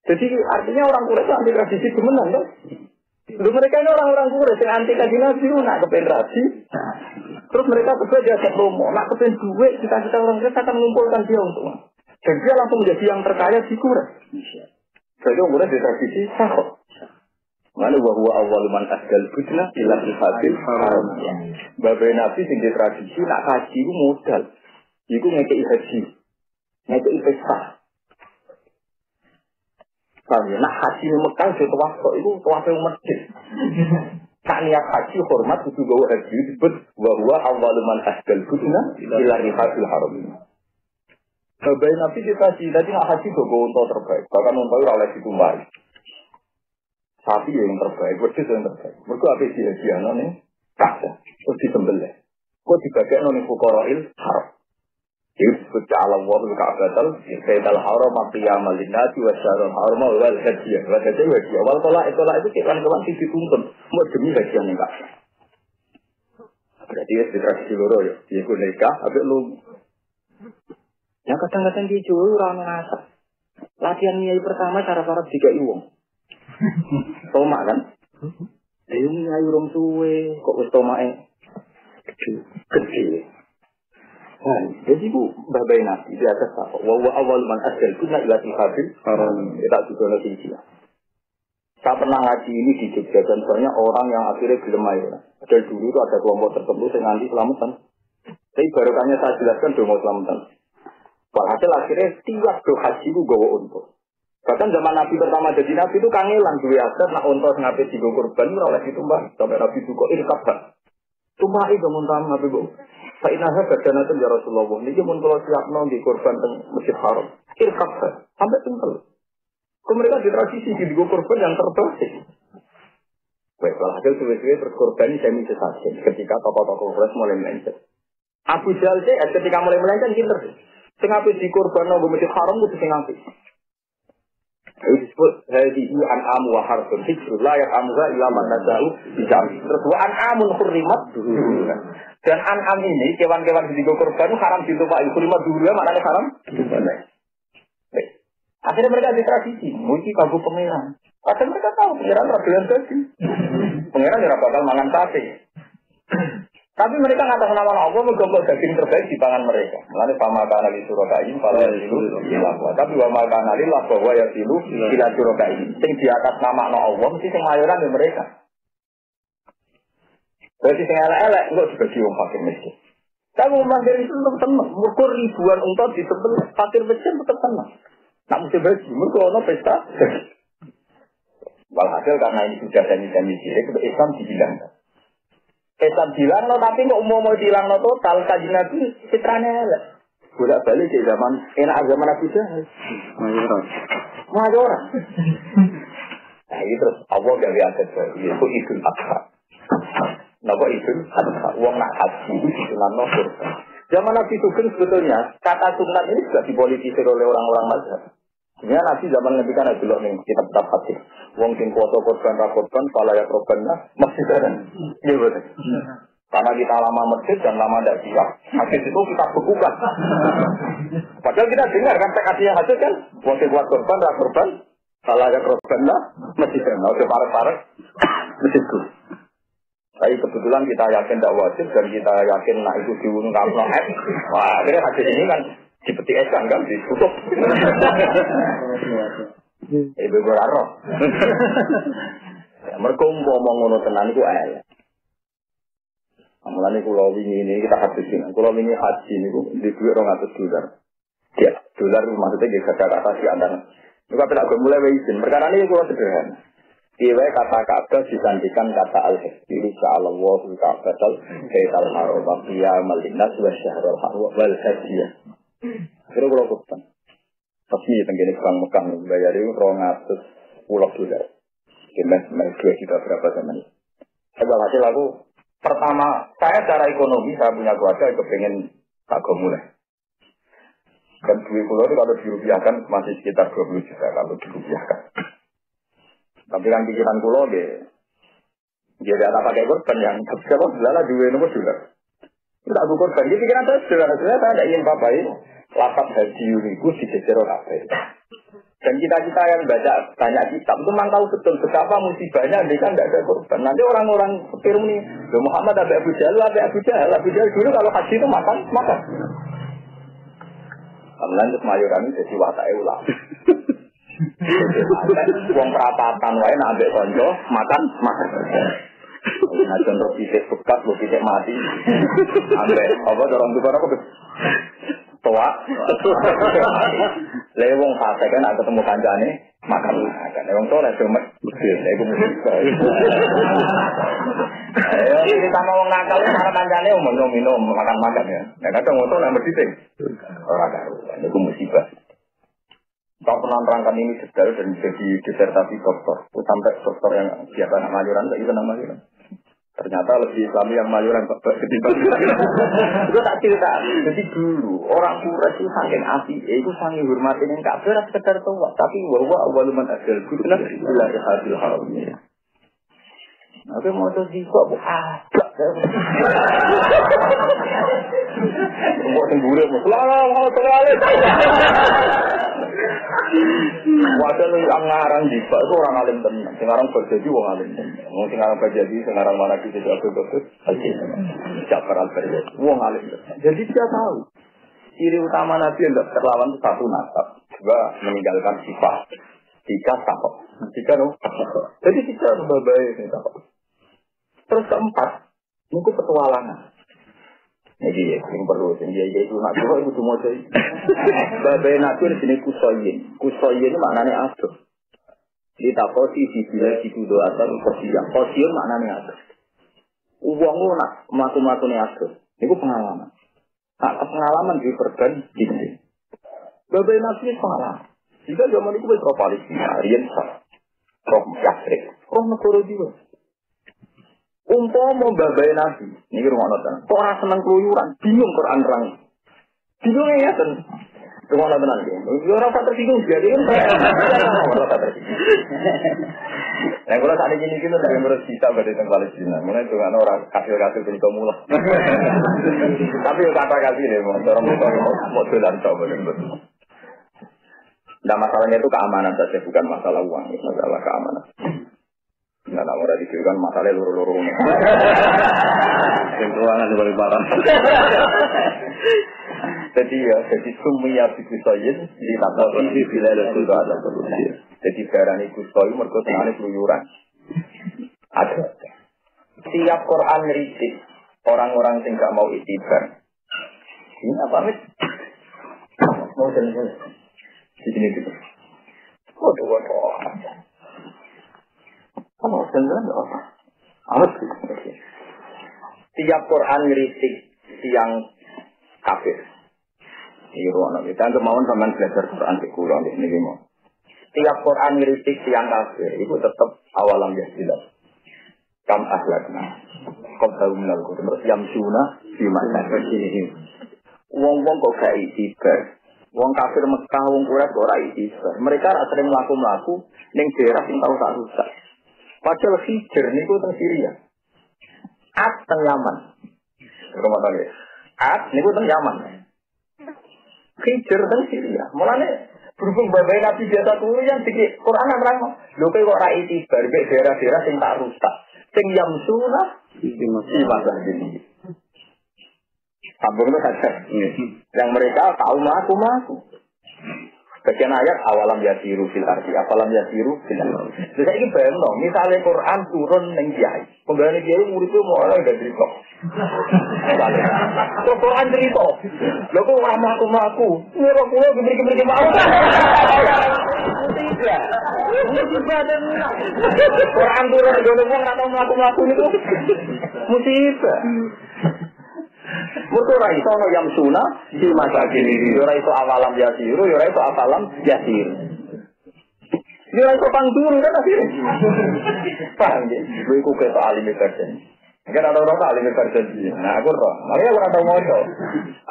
Jadi artinya orang Quraisy anti tradisi kemenang kan? Lalu mereka ini orang-orang Quraisy yang anti kaji Nabi, nak kepen rapi. Terus mereka berdua diajak promo, nak kepen duit, kita orang Quraisy akan mengumpulkan dia untuk. Dan dia langsung menjadi yang terkaya di Quraisy. Jadi orang Quraisy di tradisi sahot. Mana bahwa awal man asgal budna ila al-hasil haram. Babai Nabi sing di tradisi nak kaji itu modal. Iku ngekei haji, ngekei pesta. Kalau nak haji di Mekah itu tawaf masjid. Tak niat haji hormat itu bawa haji disebut bahwa awal man asgal budna ila al-hasil haram. Babai Nabi di haji, tadi nak haji bawa unta terbaik. Bahkan unta itu oleh ditumbari. Sapi yang terbaik, wedhus yang terbaik. Mergo ape dia nih, kasih, terus disembelih. Kok dibagi ning fuqara'il haram. Itu ala wa bil ka'batal, sayyidal haram qiyamal linnati wa syarul haram wal hadiah. Wa hadiah wal tolak itu kewan-kewan sing dituntun, mau demi hadiah ning Ka'bah. Berarti ya tradisi loro ya, iku nikah ape lu. Yang kadang-kadang di Jawa ora ngasep. Latihan nyai pertama cara-cara dikai wong. Tomak kan? Ini ayu rom suwe, kok wis tomake gede. Nah, jadi bu babai Nabi di atas apa? Wa awal man asal kunna ila habil haram. Tak juga nanti dia. Saya pernah ngaji ini di Jogja dan banyak orang yang akhirnya gelem ayo. Dari dulu itu ada kelompok tertentu yang nanti selamatan. Tapi barokahnya saya jelaskan do mau selamatan. Walhasil akhirnya tiap do haji itu gawa unta. Bahkan zaman Nabi pertama jadi Nabi itu kangelan duwe adat nak unta ngape digo kurban ora oleh ditumbah sampai Nabi itu kok irkabah. Tumbah itu muntah Nabi kok. Fa inna hadanatun ya Rasulullah. Niki mun kula siapno di kurban teng Masjid Haram. Irkabah sampai tunggal. Mereka di tradisi di kurban yang terbaik. Baik, hasil suwe-suwe berkorban ini semi sesasi. Ketika tokoh-tokoh Quraisy mulai melenceng. Abu Jahal ketika mulai melenceng pinter. Sing apik di kurban nang Masjid Haram kudu sing apik. Itu disebut hadihi an'am wa harfun hijrul la ya'amuha illa man nada'u bijami. Terus wa an'amun hurrimat dulu. Dan an'am ini kewan-kewan di kurban itu haram ditumpahi hurrimat dulu maknanya haram. Akhirnya mereka di tradisi, mungkin kagu pengiran. Padahal mereka tahu pengiran rakyat tadi. Pengiran tidak bakal mangan sate. Tapi mereka ngatas nama Allah menggombol daging terbaik di pangan mereka. Mulanya sama kanali surakain, kalau itu hilafah. Tapi wa makanali lah bahwa ya silu sila surakain. Sing di atas nama Allah mesti sing mayoran di mereka. Berarti sing elek-elek enggak dibagi wong fakir miskin. Kamu manggil itu tetap tenang. Mukur ribuan unta di tebel fakir miskin tetap tenang. Nak mesti bagi, mereka ada pesta. Walhasil karena ini sudah janji-janji sirik, Islam dihilangkan. Islam dihilangkan, tapi nggak mau dihilangkan total, kaji Nabi citranya elek. Bolak balik di zaman, enak zaman Nabi Jahal. Majoran. Nah ini terus, Allah gawe adat baru, yaitu Idul Adha. Napa Idul Adha? Uang nak haji, itu sunatnya kurban. Zaman Nabi Sugeng sebetulnya, kata sunat ini juga dipolitisir oleh orang-orang mazhab. Sebenarnya Nabi zaman ngendikan ada dulu nih kitab-kitab hadis. Wong sing kuasa korban ra korban, pala ya korbannya masjid kan. Iya betul. Karena kita lama masjid dan lama tidak siap, hadis itu kita bekukan. Padahal kita dengar kan hadisnya hadis kan, wong sing kuat korban ra korban, pala ya korbannya masjid kan. Udah parek-parek masjid itu. Tapi kebetulan kita yakin tidak wajib dan kita yakin nak itu diungkap no F. Wah, akhirnya hadis ini kan dipetik es kan ditutup. Ibu beraro. Mereka ngomong ngono tenan itu ayat. Mulane kula wingi ini kita hadisin. Kula wingi haji niku di $200. Ya, dolar maksudnya di kata-kata si antara. Juga tidak mulai izin. Perkara ini kula sederhana. Iwe kata-kata disantikan kata al-hikmah insyaallah ka'batal kaital haram ya malinas wa syahrul haram wal hajjiyah. Kira kula kutan. Tapi tenggene Bang Mekah bayar itu $200. Kira kita berapa zaman ini? Saya hasil aku pertama saya secara ekonomi saya punya keluarga yang kepengen kagak mulai. Dan duit kula itu kalau dirupiahkan masih sekitar 20 juta kalau dirupiahkan. Tapi kan pikiran kulo dia ada pakai korban yang siapa selala dua nomor $2. Tidak aku korban. Jadi pikiran saya sebenarnya saya tidak ingin papai lapat haji uniku di Jejero Kafe. Dan kita yang baca banyak kitab itu memang tahu betul betapa musibahnya dia kan tidak ada korban. Nanti orang-orang setir ini, Muhammad ada Abu Jahal, Abu Jahal dulu kalau haji itu makan. Kemudian terus mayoran itu jadi watak ulang. Wong perapatan wae nak ambek konco makan. Nah contoh titik bekas lo titik mati. Ambek apa dorong tukar apa tua. Lah wong fase kan aku ketemu kancane makan. Wong tua lah cuma iku mesti. Ini sama wong nakal cara kancane minum makan ya. Nek kadang wong tua lah mesti sing ora karo. Iku musibah. Saya pernah terangkan ini detail dan jadi disertasi dokter. Sampai dokter yang biasa nak mayoran, tak bisa nak mayoran. Ternyata lebih Islami yang mayoran ketimbang. Itu tak cerita. Jadi dulu orang Quraisy itu saking api, itu saking hormatin yang tak berat sekedar tua. Tapi bahwa awaluman adil guna bila hasil haramnya. Tapi mau tuh kok agak. Mau sembure, mau sekali. Wadah lu yang ngarang jiwa itu orang alim tenang. Sekarang berjadi orang alim tenang. Mau sekarang berjadi, sekarang mana kita jatuh-jatuh. Jafar al-Fariyah. Orang alim tenang. Jadi dia tahu. Ciri utama Nabi yang terlawan itu satu nasab. Dua meninggalkan sifat. Tiga takut. Tiga no. Jadi tiga babai ini tak. Terus keempat, itu petualangan. Jadi yang perlu, jadi itu nak coba itu semua saya. Babai nabi di sini kusoyin. Kusoyin ini maknanya aduh. Di taposi di bila di kudo atau kosian. Kosian maknanya aduh. Uangmu nak melaku ni aduh. Itu pengalaman. Nah, pengalaman di perban ini. Babai nabi ini pengalaman. Jika zaman itu berapa Palestina, Rian roh Yasrib, roh negara juga. Umpama babai nabi, ini rumah nonton. Kok orang senang keluyuran, bingung Quran terang. Bingung ya kan? Rumah nonton nanti. Orang tak tersinggung, jadi kan orang tak tersinggung. Nah kalau saat ini kita sudah harus bisa berada di Palestina. Mulai dengan orang kafir-kafir jadi pemula. Tapi kata kasih deh, orang mau jalan coba betul. Nah masalahnya itu keamanan saja, bukan masalah uang, masalah keamanan. Nah, namun tadi itu kan masalahnya luru-luru. Yang keuangan sebagai barang. Jadi ya, jadi sumia bikusoyin di tata ini bila ada sudah ada solusi. Jadi barang itu soy mereka tengahnya keluyuran. Ada. Tiap Quran ngeritik orang-orang yang tidak mau itibar. Ini apa mit? Mau jalan-jalan. Di sini gitu. Waduh. Kamu jalan-jalan apa? Amat gitu. Tiap Quran ngeritik yang kafir. Ini ruang kita kemauan sampai belajar Quran di Quran ini mau. Tiap Quran ngeritik yang kafir itu tetap awalam ya jelas. Kam ahlakna. Kau tahu menal Quran terus yang sunnah di mana ini. Wong-wong kok gak itibar. Wong kafir Mekah, wong Quraisy ora itibar. Mereka sering mlaku-mlaku ning daerah sing tau tak rusak. Padahal Hijr niku teng Syria. At teng Yaman. Rumah tangga. At niku teng Yaman. Hijr teng Syria. Mulane berhubung babai Nabi biasa turu yang dikit Quran nerang. Lho kok ora itibar mek daerah-daerah sing tak rusak. Sing yamsuna di masa ini. Sambung itu saja. Yang mereka tahu maku. Bagian ayat awalam yasiru fil ardi, awalam yasiru fil ardi. Jadi ini bayang dong, misalnya Quran turun neng kiai, pembahasan kiai muridnya mau orang udah cerita. Kok Quran cerita? Lo kok orang maku. Ini orang pulau geberi mau. Tidak. Quran turun di dalam orang atau maku itu musibah. Mereka ora iso ono yang sunah di masa kini. Ora iso awalam yasiru, ora iso awalam yasir. Ora iso pangduru kan akhirnya. Paham ya? Iku ketok alim versi. Kan ada orang alim versi. Nah, aku roh. Makanya aku ora tau maca.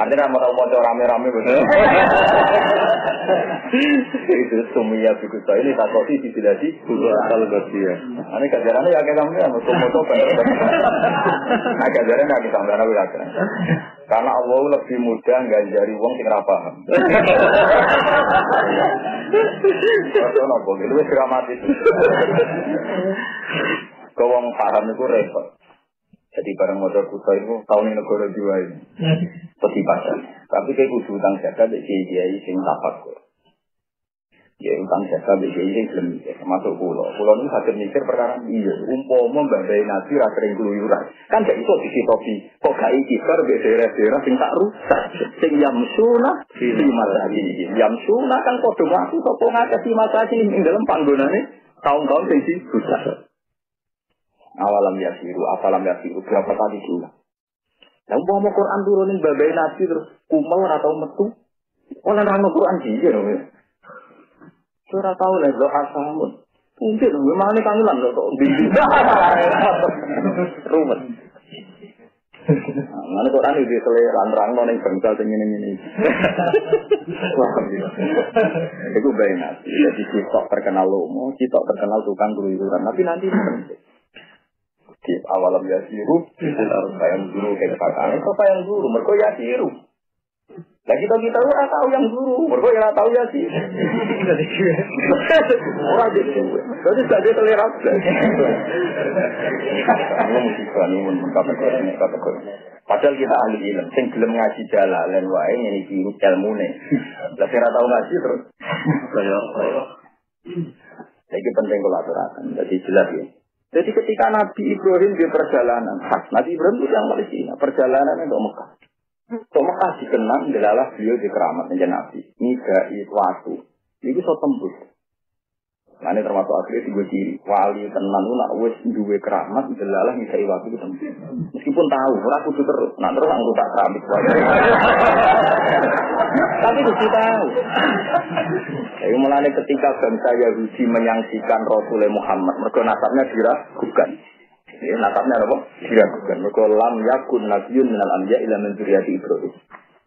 Artinya mau tau maca rame-rame betul. Itu sumia buku saya ini tak kopi di silasi kalau bersia. Ini kajarannya ya kayak kamu ya, moto bener. Nah kajarannya nggak bisa benar lagi. Karena Allah lebih mudah ganjari uang sing ra paham. Betul nopo, itu dramatis. Kau wong paham itu repot. Jadi barang motor kuda itu tahun ini negara jiwa ini. Peti pasar. Tapi kayak kudu utang jaga di kiai sing tapak kok. Ya utang jaga di kiai sing belum termasuk pulau. Pulau ini sakit mikir perkara iya. Umpama badai nasi rasering keluyuran. Kan gak iso disitopi. Kok gak ikisar di daerah-daerah sing tak rusak. Sing yamsuna di masa ini. Yamsuna kan kodoh waktu sopo ngakasi masa ini. Yang dalam panggonannya tahun-tahun sing rusak. Awalam yasiru, afalam yasiru, berapa kali juga. Nah, mau Quran turunin babai nasi terus kumal atau metu, orang orang Quran dia, surah tahu lah doa samun, mungkin memang ini kangelan loh, rumit. Mana Quran itu selai lantrang noning bangsa ini. Itu babai nasi, jadi kita terkenal lomo, kita terkenal tukang keluyuran, tapi nanti di awalam yasiru, yang guru kayak katakan, apa yang guru? Mereka yasiru. Nah kita orang tahu yang guru, mereka yang tahu yasiru. Orang jadi, berarti saja terlihat. Ini musibah ini kategori. Padahal kita ahli ilmu, sing gelem ngaji jalalan wae ini di ilmu nih. Lah kira tahu ngaji terus. Jadi ini penting kalau aturakan. Jadi jelas ya. Jadi ketika Nabi Ibrahim di perjalanan, Nabi Ibrahim itu yang Palestina, perjalanan untuk Mekah. Untuk Mekah dikenang adalah beliau di keramat menjadi Nabi. Nidai waktu. Itu so tembus. Nah, ini termasuk akhirnya tiga ciri. Wali tenan nak wis duwe keramat adalah nidai waktu itu tembus. Meskipun tahu, aku tuh terus. Nah terus aku tak keramik. Tapi mesti tahu. Jadi mulai ketika bangsa Yahudi menyaksikan Rasulullah Muhammad, mereka nasabnya diragukan. Ya, nasabnya apa? Diragukan. Mereka lam yakun nabiyyun minal anbiya ila min dzurriyyati Ibrahim.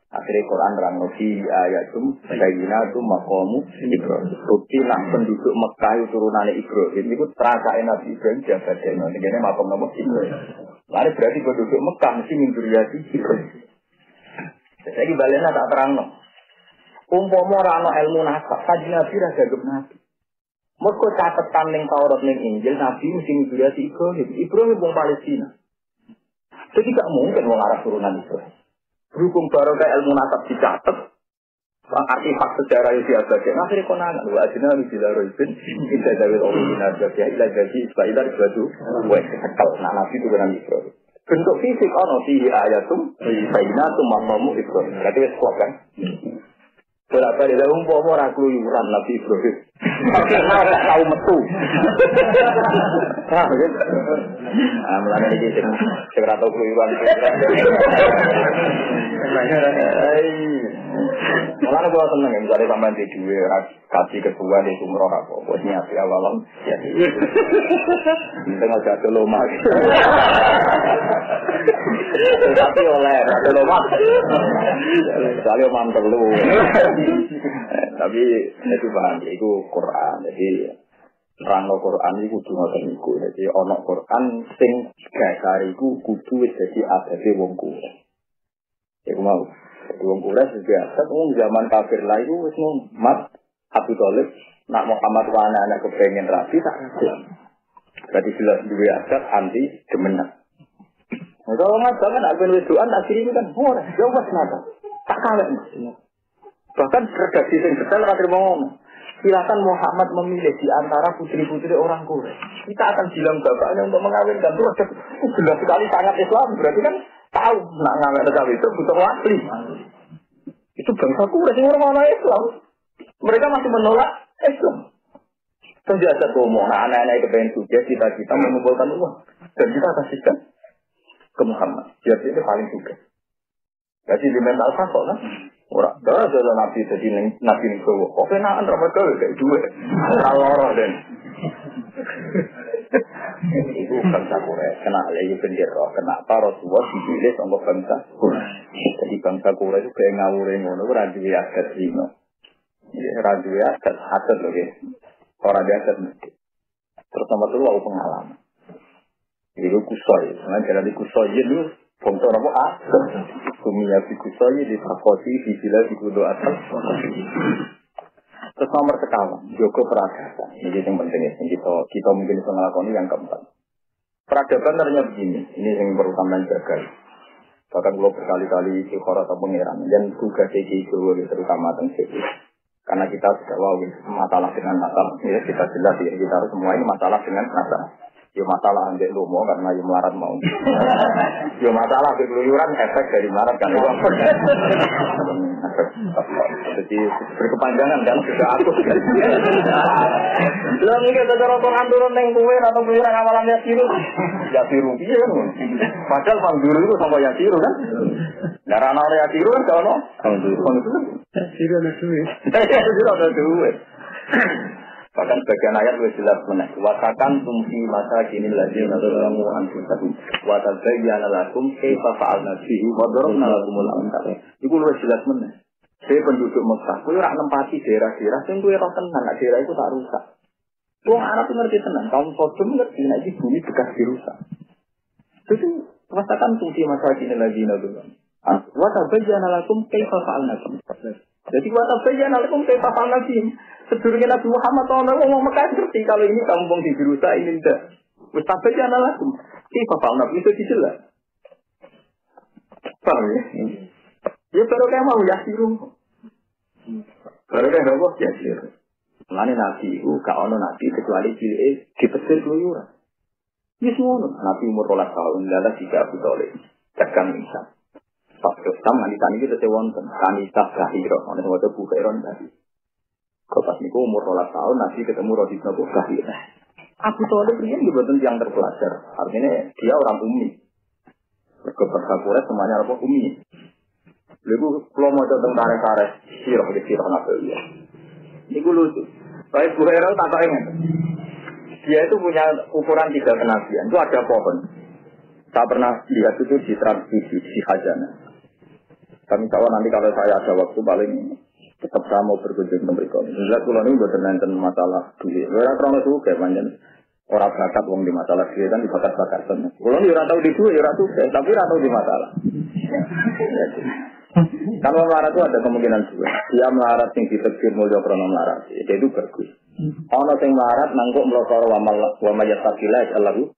Akhirnya Quran terang nabi ayatum sayyinatum maqamu Ibrahim. Bukti nak penduduk Mekah itu turunane Ibrahim. Itu terasake Nabi Ibrahim jabatan. Ini makam nama Ibrahim. Lalu berarti penduduk Mekah mesti min dzurriyyati Ibrahim. Jadi baliknya tak terang no. Umpama ora ana ilmu nasab, kanjeng Nabi ra gagep Nabi. Mergo catetan ning Taurat ning Injil Nabi mesti nguriyati Ibrahim. Ibrahim wong Palestina. Jadi gak mungkin wong Arab turunan Ibrahim. Berhubung baru kayak ilmu nasab dicatat, artifak sejarah yang diabadikan. Akhirnya konangan, wa adina bila roibin, tidak jawil orang binarjah, ila jadi isbailah dibadu, weh, sekal. Nah, Nabi itu benar Ibrahim. Bentuk fisik, ono fihi ayatum, bainatum mamamu Ibrahim. Berarti wes kuat kan? Berapa dia umpama orang keluyuran Nabi Ibrahim. Tapi tak tahu metu. Ah, mulanya ini segera tahu keluyuran. Mulanya gua seneng ya, misalnya sampai di dua kasih ketua di Sumroh apa, buat niat awal ya. Tengah jatuh lomah. Tapi oleh jatuh lomah. Soalnya mantel lu. Tapi itu paham, itu Quran. Jadi rangka Quran itu kudu ngoten niku. Jadi ana Quran sing dasariku kudu wis dadi adate wong kuwi. Iku mau. Wong Quraisy biasa wong zaman kafir lah iku wis ngono. Mat Abu Thalib nak Muhammad wa anak kepengen rapi tak ada. Berarti jelas duwe adat anti demenan. Kalau ngajakan nak ben wedoan tak kiri kan ora, ya wis nata. Tak kawin. Bahkan redaksi sing detail ora trimo ngomong. Silakan Muhammad memilih di antara putri-putri orang Quraisy. Kita akan bilang bapaknya untuk mengawinkan terus jelas sekali sangat Islam. Berarti kan tahu nak ngawin cawe itu butuh wali. Itu bangsa Quraisy orang Islam. Mereka masih menolak Islam. Penjajah ngomong, anak-anak itu pengen sukses, kita mengumpulkan uang dan kita kasihkan ke Muhammad. Dia itu paling sukses. Jadi di mental fasok kan? Orang dah ada nabi jadi nabi ni kau. Oke nak antara mereka kayak dua. Kalau dan itu bangsa Quraisy kena lagi bendera. Kenapa Rasulullah dipilih sama bangsa Quraisy? Jadi bangsa Quraisy itu kayak ngawurin ngono, radui adat zino. Ya radui adat loh ya. Orang biasa mesti. Terus nomor itu aku pengalaman. Itu kusoi. Karena jalan di kusoi itu bangsa apa asal. Kumia di kusoi di Fakoti di Sila di Kudo asal. Terus nomor sekawan. Joko peradaban. Ini yang penting ya. Kita mungkin bisa melakukan yang keempat. Peradaban ternyata begini. Ini yang pertama jaga. Bahkan kalau berkali-kali istiqorah atau pengiran. Dan tugas itu terutama tentang itu. Karena kita sudah masalah dengan nasab, ya kita jelas ya kita harus semua ini masalah dengan nasab. Ya masalah ambil lomo karena yang melarat mau. Ya masalah keluyuran efek dari melarat kan. Jadi berkepanjangan kan sudah aku. Belum ini kita rotongan turun neng kuwen atau keluyuran awalannya siru. Ya siru iya kan. Padahal pangduru itu sampai ya siru kan. Darah orang ya siru kan kalau pangduru. Siru ada duit. Siru ada duit. Bahkan bagian ayat lebih jelas mana. Watakan tumsi masa kini lagi atau dalam antum tadi. Watabayyana lakum kaifa fa'alna bihi wa darabna lakumul amsal. Iku lebih jelas mana. Saya penduduk Mekah, kowe ora nempati daerah-daerah sing kowe ora tenan, daerah itu tak rusak. Wong Arab ngerti tenan, kaum Sodom ngerti nek iki bumi bekas dirusak. Terus watakan tumsi masa kini lagi atau watabayyana lakum kaifa fa'alna bihi. Jadi watabayyana lakum kaifa fa'alna bihi. Sedurunge Nabi Muhammad ngomong Mekah ngerti kalau ini kampung di dirusak ini ndak. Wis tabayyana lakum. Kaifa fa'alna bihi itu jelas. Paham ya? Ya baru kayak mau yasiru. Baru kayak apa? Yasiru. Mulane nabi iku gak ono nabi kecuali cilike dipesir keluyuran. Wis ngono, nabi umur 12 tahun lalu jika Abu Thalib tekan Islam. Pas Islam nanti tani kita wonten kanisa Kahiro, ana sing waca Bukairon tadi. Kok pas niku umur 12 tahun nabi ketemu Rabi Nabi Kahiro. Abu Thalib riyen mboten yang terpelajar. Artinya dia orang ummi. Kepercayaan semuanya apa ummi. Lalu kalau mau tentang tarik-tarik sirah nabi ya. Niku lucu. Baik Bukairon tak tahu ingat. Dia itu punya ukuran 3 kenabian. Itu ada pohon. Saya pernah lihat itu di transmisi di Khazanah. Kami tahu nanti kalau saya ada waktu paling tetap saya mau berkunjung ke mereka. Lihat pulau ini buat nonton masalah duit. Orang orang itu kayak macam orang bakat uang di masalah duit kan dibakat-bakat semua. Pulau ini orang tahu di duit, orang tahu, tapi orang tahu di masalah. Kalau melarat itu ada kemungkinan dua. Dia melarat yang ditegur mulia krono melarat. Dia itu bagus. Ono sing melarat nangkuk melokor wa mayatakila Allahu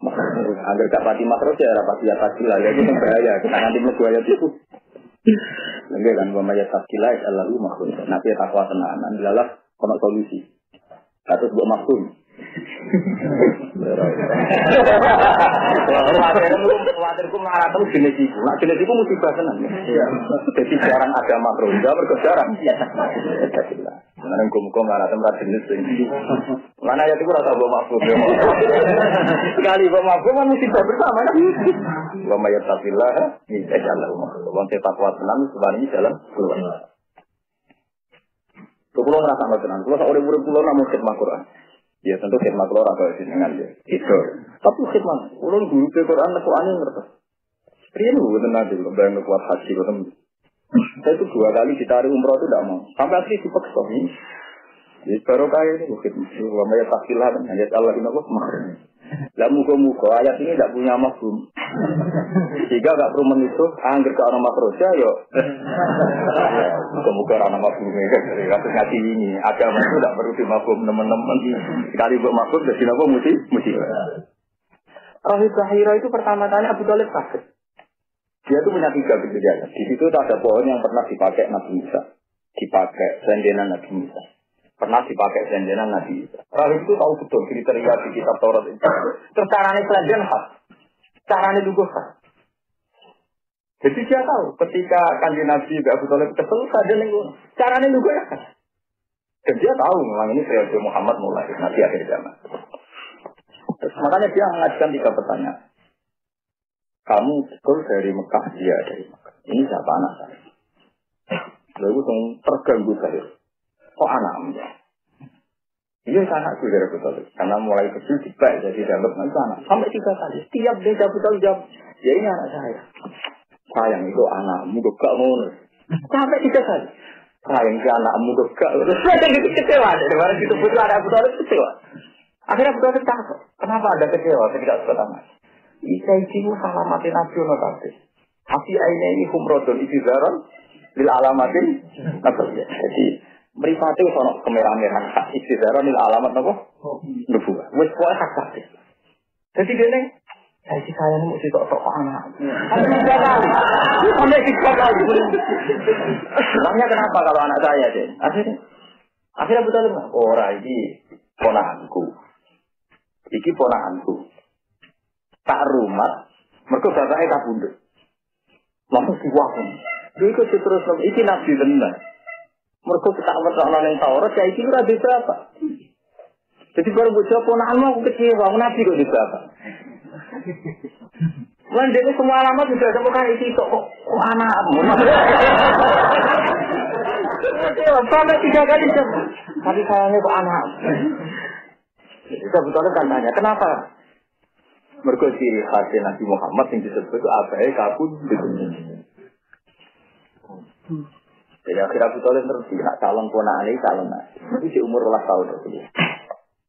agar gak pati makro ya rapati yatakila ya itu bahaya kita nanti mlebu ayat itu. Nggih kan wa mayatakila Allahu makro. Nabi takwa tenanan lalah ono solusi. Kados mbok maksud. Khawatirku melarat terus jenis iku. Nah jenis iku musibah tenan. Jadi jarang ada makro, mergo jarang. Karena hukum-hukum melarat tempat jenis ini. Mana ayat itu rasa bawa maksud. Sekali bawa maksud kan musibah bersama kan. Wa mayattabillah insyaallah maksud. Wong takwa tenan sebenarnya dalam keluar. Kulo ngrasa ngoten. Kulo sak urip-urip kulo namung khidmah Quran. Ya tentu khidmat keluar atau dengan dia. Itu. Tapi khidmat, ulun guru ke Quran Quran ngerti. Riyen mboten nate lho bayang kuat haji kok. Saya itu 2 kali ditarik umroh itu tidak mau. Sampai akhirnya dipaksa nih. Jadi baru kaya ini khidmat. Wa may taqilah dan ayat Allah ini kok makruh. Lah muga-muga ayat ini tidak punya mafhum. Jika enggak perlu menutup angger ke orang makruh ya yo. Muga-muga orang mafhum ini kasus ngaji ini agama itu tidak perlu dimafhum teman-teman. Sekali buat mafhum jadi apa mesti. Rahib Zahira itu pertama kali Abu Thalib sakit. Dia itu punya 3 kejadian. Di situ ada pohon yang pernah dipakai Nabi Musa, dipakai sendenan Nabi Musa. Pernah dipakai sendenan Nabi Isa. Rahib itu tahu betul kriteria di kitab Taurat itu. Terus caranya selanjutnya khas. Caranya juga khas. Jadi dia tahu ketika kanjeng Nabi Abu Thalib kesel saja nih. Caranya juga khas. Dan dia tahu memang ini periode Muhammad mulai Nabi akhir zaman. Terus, makanya dia mengajukan 3 pertanyaan. Kamu betul dari Mekah? Iya dari Mekah. Ini siapa anak saya? Lalu terganggu saya. Kok anakmu? Iya anakku dari Abu Thalib. Karena mulai kecil dibak jadi dapat anak. Sampai 3 kali. Setiap dia Abu Thalib jawab, ya ini anak saya. Sayang itu anakmu gak ngono. Sampai 3 kali. Sayang ke anakmu gak. Saya jadi kecewa. Daripada itu putra ada Abu Thalib kecewa. Akhirnya Abu Thalib takut. Kenapa ada kecewa? Saya tidak suka anak. Isa isimu salamatin nasional tadi. Afi ini humrodon isizaron lil alamatin. Jadi meripati sono kemerah-merahan isizaron lil alamat apa? Nubuah. Wes kuat sakit. Jadi gini. Saya ini mesti tok anak. Tiga kali. Sampai 3 kali. Namanya kenapa kalau anak saya deh? Akhirnya betul nggak? Orang ini ponakanku. Iki ponakanku. Tak rumah. Mereka bapaknya tak bunduk. Langsung diwakun. Dia ikut terus. Iki nabi benar. Mereka tak bertahan yang Taurat. Ya iki udah bisa apa? Jadi baru bocah ponakanmu aku kecewa. Nabi kok bisa apa? Dia semua alamat sudah temukan isi kok anakmu. Sampai 3 kali tapi sayangnya kok anakmu. Kita betul kan tanya kenapa? Mergo ciri khas Nabi Muhammad yang disebut itu abai kabun dunia. Jadi akhirnya betul terus nak calon ponakan ini calon itu di umur 12 tahun tersebut.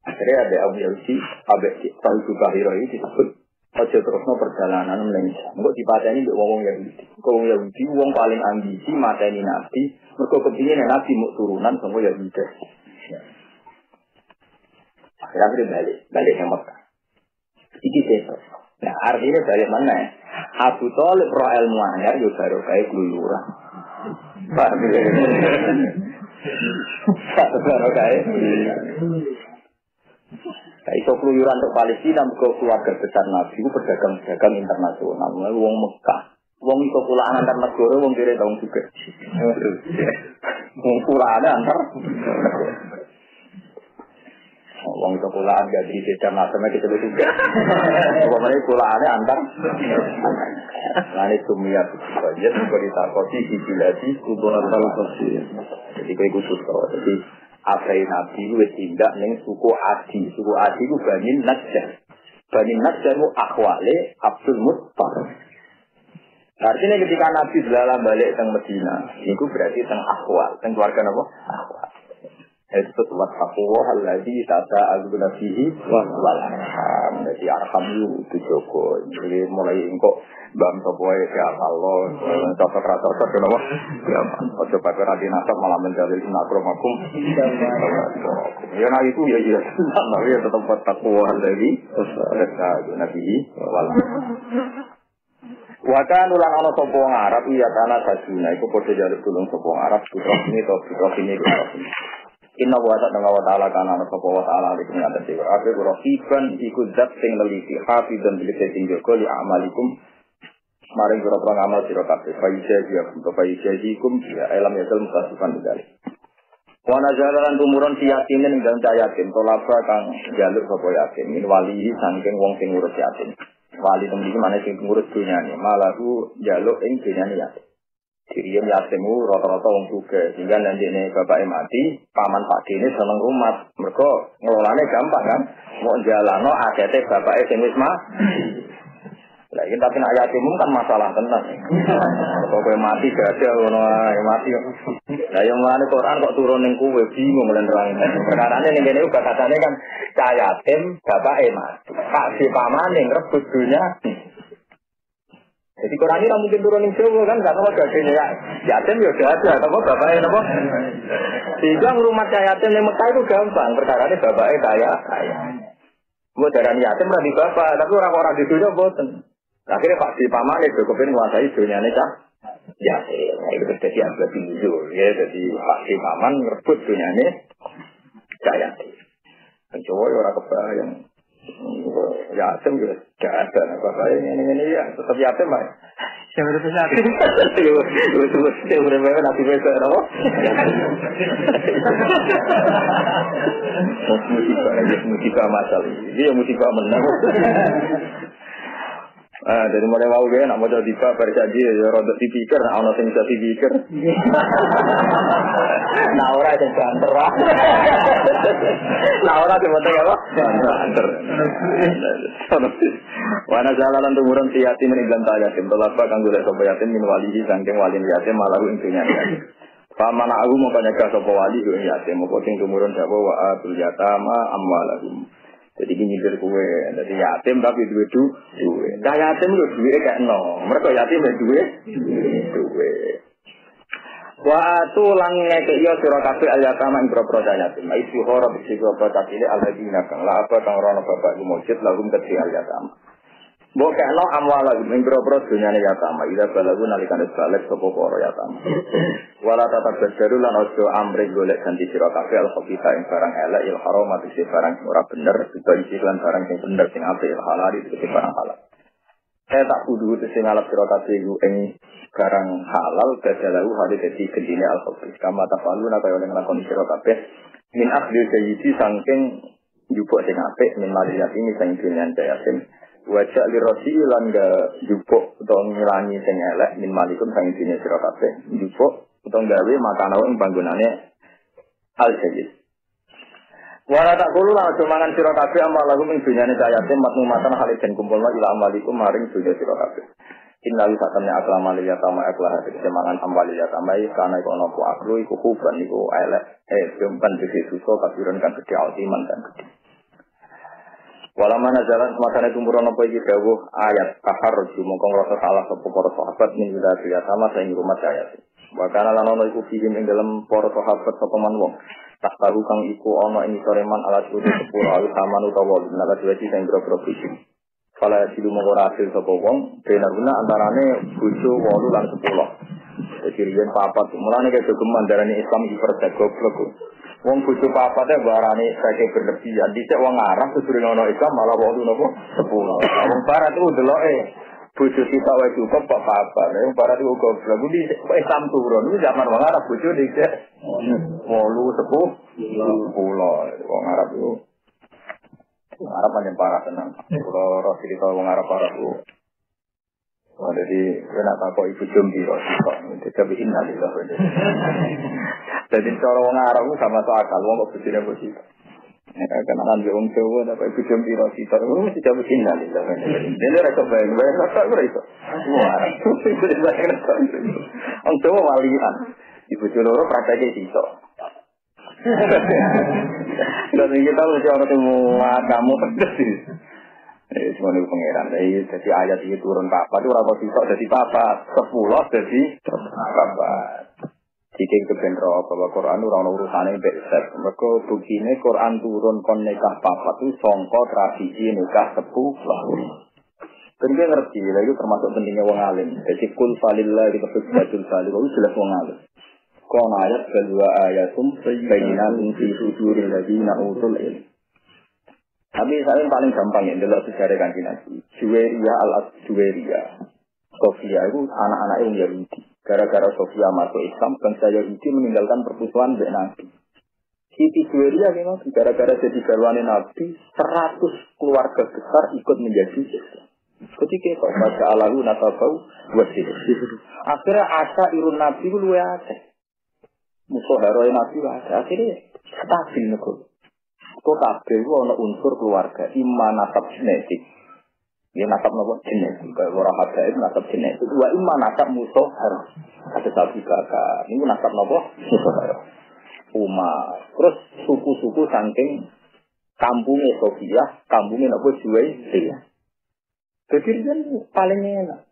Akhirnya ada Abu Yahudi, Abu Kahiro ini disebut ojo terusno perjalanan Indonesia. Engko dipateni mbek wong Yahudi. Wong Yahudi wong paling ambisi mateni nabi, mergo kepingin nabi muk turunan saka Yahudi. Akhirnya balik ke Mekah. Iki sesuatu. Nah artinya balik mana ya? Abu Thalib roh ilmu anyar yo baru kayak keluyuran. Baru kae. Iso keluyuran untuk Palestina ke keluarga besar Nabi itu berdagang internasional. Wong Mekah, wong iso pulaan antar negara, wong kira tahun juga. Wong pulaan antar. Wong iso pulaan jadi beda macamnya kita juga. Pokoknya pulaannya antar. Lain sumia budget berita kopi hijilati kuburan kopi. Jadi kayak khusus kalau jadi Afrai Nabi itu tindak neng suku Adi. Suku Adi itu Bani Najjar. Bani Najjar itu akhwale Abdul Muttalib. Artinya ketika Nabi belalang balik ke Medina, itu berarti teng akhwal, teng keluarga apa? Akhwal. Itu buat takwa lagi tata al-gunafihi wal-arham. Jadi arham itu Joko. Jadi mulai engkau bang sopoy ya Allah, cocok-cocok kenapa? Ya, coba berarti nasab malah menjalin nakromakum. Ya nah itu ya, tapi tetap buat takwa lagi tata al-gunafihi wal-arham. Wakan ulang ana sapa wong Arab iya tanah sajuna iku padha jaluk tulung sapa wong Arab putra ini to putra ini. Inna wa ta'ala kana ana sapa wa ta'ala iki ngaten dhewe. Ape kula iban iku zat sing neliti hafizan bil sing jaga li amalikum maring pira-pira ngamal sira kabeh. Faijazikum ya alam ya dalem tasifan dikali. Wa nazalan tumuron si yatim ning dalem yatim tolaba kang jaluk sapa yatim min wali saking wong sing ngurus yatim. Wali iki maneh sing ngurus dunyane malahu jaluk ing dunyane yatim. Diriam yatimmu rata-rata wong sugih sehingga nanti bapake mati paman pakine seneng rumah mergo ngelolane gampang kan mau jalano akete bapake sing wis mati. Lah iki tapi nek yatim kan masalah tenan. Kok mati gade ngono ae mati. Lah yang mulane Quran kok turun ning kowe bingung lan nerang. Perkarane ning kene bakatane kan cah yatim bapake mati. Pak si pamane ngrebut dunya. Jadi Quran ini mungkin turun di Jawa kan, karena wajahnya ya yatim ya udah ada, apa bapaknya apa? Sehingga rumah yatim yang Mekah itu gampang, perkara ini bapaknya kaya. Buat darah yatim berarti bapak, tapi orang-orang di dunia bosan. Akhirnya Pak si paman itu kepin menguasai dunia ini cah yatim. Nah, itu terjadi agak tinggi, ya. Jadi Pak si paman merebut dunia ini cah yatim. Jawa orang kebayang. Yatim juga gak ada, bapak ini ya tetap yatim lah. Siapa itu yatim? Itu benar-benar nanti besok, apa? Musibah masalah ini, dia musibah menang. Dari mulai mau gue nak mau jadi tiba berjanji ya rodok dipikir, nak ono sing bisa dipikir. Nah orang yang banter, nah orang yang banter apa? Banter. Wana jalanan tumuran si yatim ini bilang tak yatim, tolakba kanggo lek sopo yatim min walihi sangking walin yatim malahu intinya yatim. Pamana aku mau kanyaka sopo wali gue yatim, mau posing tumurun siapa wa atul yatama amwalahum. Jadi gini nyindir kue, jadi yatim tapi duit. Dah yatim lu duit kayak no, mereka yatim dan duit. Wah tu langnya ke iyo surakafi al-yatama ingro-pro yatim. Isu horor bisiku apa takile al-hadina kang lah apa kang rono bapak mujid lagum kecil al-yatama. Mbok kena amwal lagi ingro-pro dunyane yatama. Ida balagu nalikan balik sapa para yatama. Wala tatap berseru lan ojo amre golek ganti sira kabeh al-khabitha ing barang elek il haram ati barang ora bener, juga isi lan barang sing bener sing apik il halal iki barang halal. Saya tak kudu sing ngalap sira kabeh iku ing barang halal kadalahu hale dadi gendine al-khabith. Kama tafaluna kaya oleh nglakoni sira kabeh min akhdhi sayyidi saking njupuk sing apik min maliyati sing dinyan jayatin. Wajak lirosi lan ga jupuk utawa ngilangi sing elek min malikum sang dine sira kabeh jupuk utawa gawe makana ing panggonane al-sayyid. Wala tak kulo lan aja mangan sira kabeh amal lagu ing dunyane cayatin matmumatan haliden kumpulna ila amalikum maring dunya sira kabeh. Innal satamna aklamal yatama aklah kesemangan amal yatama kana iku ana apa aklu iku kuban iku elek jempan dise suso kabiran kan gedhe altiman kan gedhe. Walamana jalan semasane tumurun apa iki dawuh ayat taharruj mongko ngrasa salah sapa para sahabat min wilayah sama sing rumah ayat. Wa kana lan ono iku film ing dalem para sahabat sapa man wong. Tak tahu kang iku ana ing soreman alat kudu sepuro alu saman utawa naga dhewe sing boro-boro iki. Kala silu mongko hasil sapa wong benaruna antarane bojo 8 lan 10. Jadi riyen papat, mulane kayak geman darani Islam dipercaya goblok. Wong bojo papate barane saking berlebihan. Dicek wong Arab sedurunge ana Islam malah wong napa 10. Wong barat itu deloke bojo kita wae cukup kok papat. Wong barat itu goblok. Kuwi Islam turun iki zaman wong Arab bojo dicek 8 10 wong Arab itu. Wong Arab paling parah tenan. Kalau roh cerita wong Arab parah itu. Jadi, saya tak tahu ibu jombi kok. Tapi innalillah. Jadi, cara orang Arab itu sama akal. Orang kok bersihnya bersih. Kenalan di orang Jawa, tapi ibu jombi kok. Itu mesti jawab innalillah. Jadi, mereka bayang-bayang. Rasa itu. Wah, orang Jawa walian. Ibu Joloro prakteknya sisa. Dan kita mesti orang semua kamu pedes. Semua ini pengeran. Jadi ayat ini turun papa itu rata sisok jadi papa 10 jadi papa. Jika itu benar bahwa Quran itu orang urusannya besar. Mereka begini Quran turun kon nikah papa itu songko tradisi nikah 10. Dan dia ngerti lah itu termasuk pentingnya wong alim. Jadi kul falillah di kafir batul falil itu jelas wong alim. Kon ayat kedua ayatum bayyinatun fi suduril ladzina utul ilm. Tapi saya paling gampang ya, adalah sejarah Kanjeng Nabi. Juwairia al-Juwairia. Sofia itu anak-anak yang Yahudi. Gara-gara Sofia masuk Islam, bangsa Yahudi meninggalkan permusuhan dengan Nabi. Siti Juwairia memang gara-gara jadi garwane Nabi, 100 keluarga besar ikut menjadi Islam. Ketika kok baca Allahu nasabau wasir. Akhirnya asa irun Nabi itu luwe akeh. Musuh heroin Nabi ada. Akhirnya stabil negara. Kok kabeh ku ana unsur keluarga, iman nasab genetik. Ya nasab napa genetik, kaya ora habaib nasab genetik. Wa iman nasab musohar. Ada sapi kakak. Ini nasab napa? Musohar. Terus suku-suku saking kampungnya Sofia, kampungnya napa Juwairia. Jadi kan paling enak.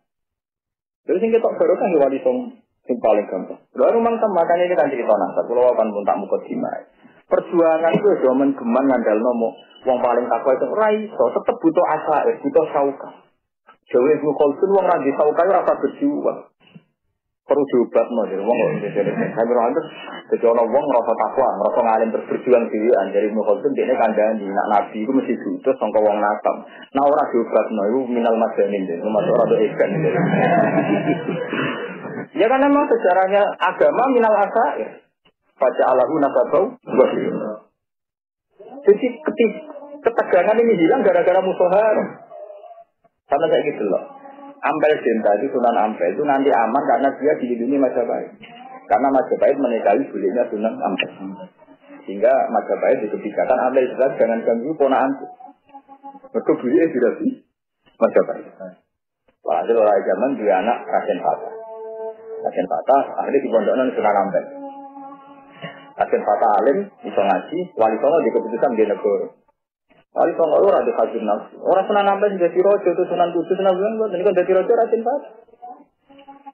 Terus sing ketok baru kan wali sing paling gampang. Lha rumang makanya ini kan cerita nasab. Kula akan pun tak mukadimah. Perjuangan itu zaman geman ngandal nomo wong paling takwa itu ora iso tetep butuh asa butuh sauka Jawa Ibnu Khaldun wong ra di sauka ora rasa berjuang perlu diobatno jadi wong kami rantes dadi ana wong ngrasa takwa ngrasa ngalim berjuang dhewean dari Ibnu Khaldun dene kandhani nak nabi iku mesti diutus saka wong nakam nah ora diobatno iku minal majanin dene masuk ora ekan ya kan memang sejarahnya agama minal asair. Baca Allahu nasabau wasir. Jadi ketegangan ini hilang gara-gara musuhar. Sama kayak gitu loh. Ampel cinta itu Sunan Ampel itu nanti aman karena dia dilindungi Majapahit. Karena Majapahit menikahi bolehnya Sunan Ampel. Sehingga Majapahit dikebijakan Ampel jangan ganggu ponakanku. Mereka boleh tidak sih Majapahit. Walhasil orang zaman dia anak Raden Fatah. Raden Fatah akhirnya dipondokkan Sunan Ampel. Agen Fatah Alim, bisa ngaji, wali songo di keputusan di negara. Wali songo itu ada khazin nafsu. Orang Sunan Ampel jadi rojo, itu Sunan Kudus, Sunan Bulan, ini kan jadi rojo, Raden Fatah.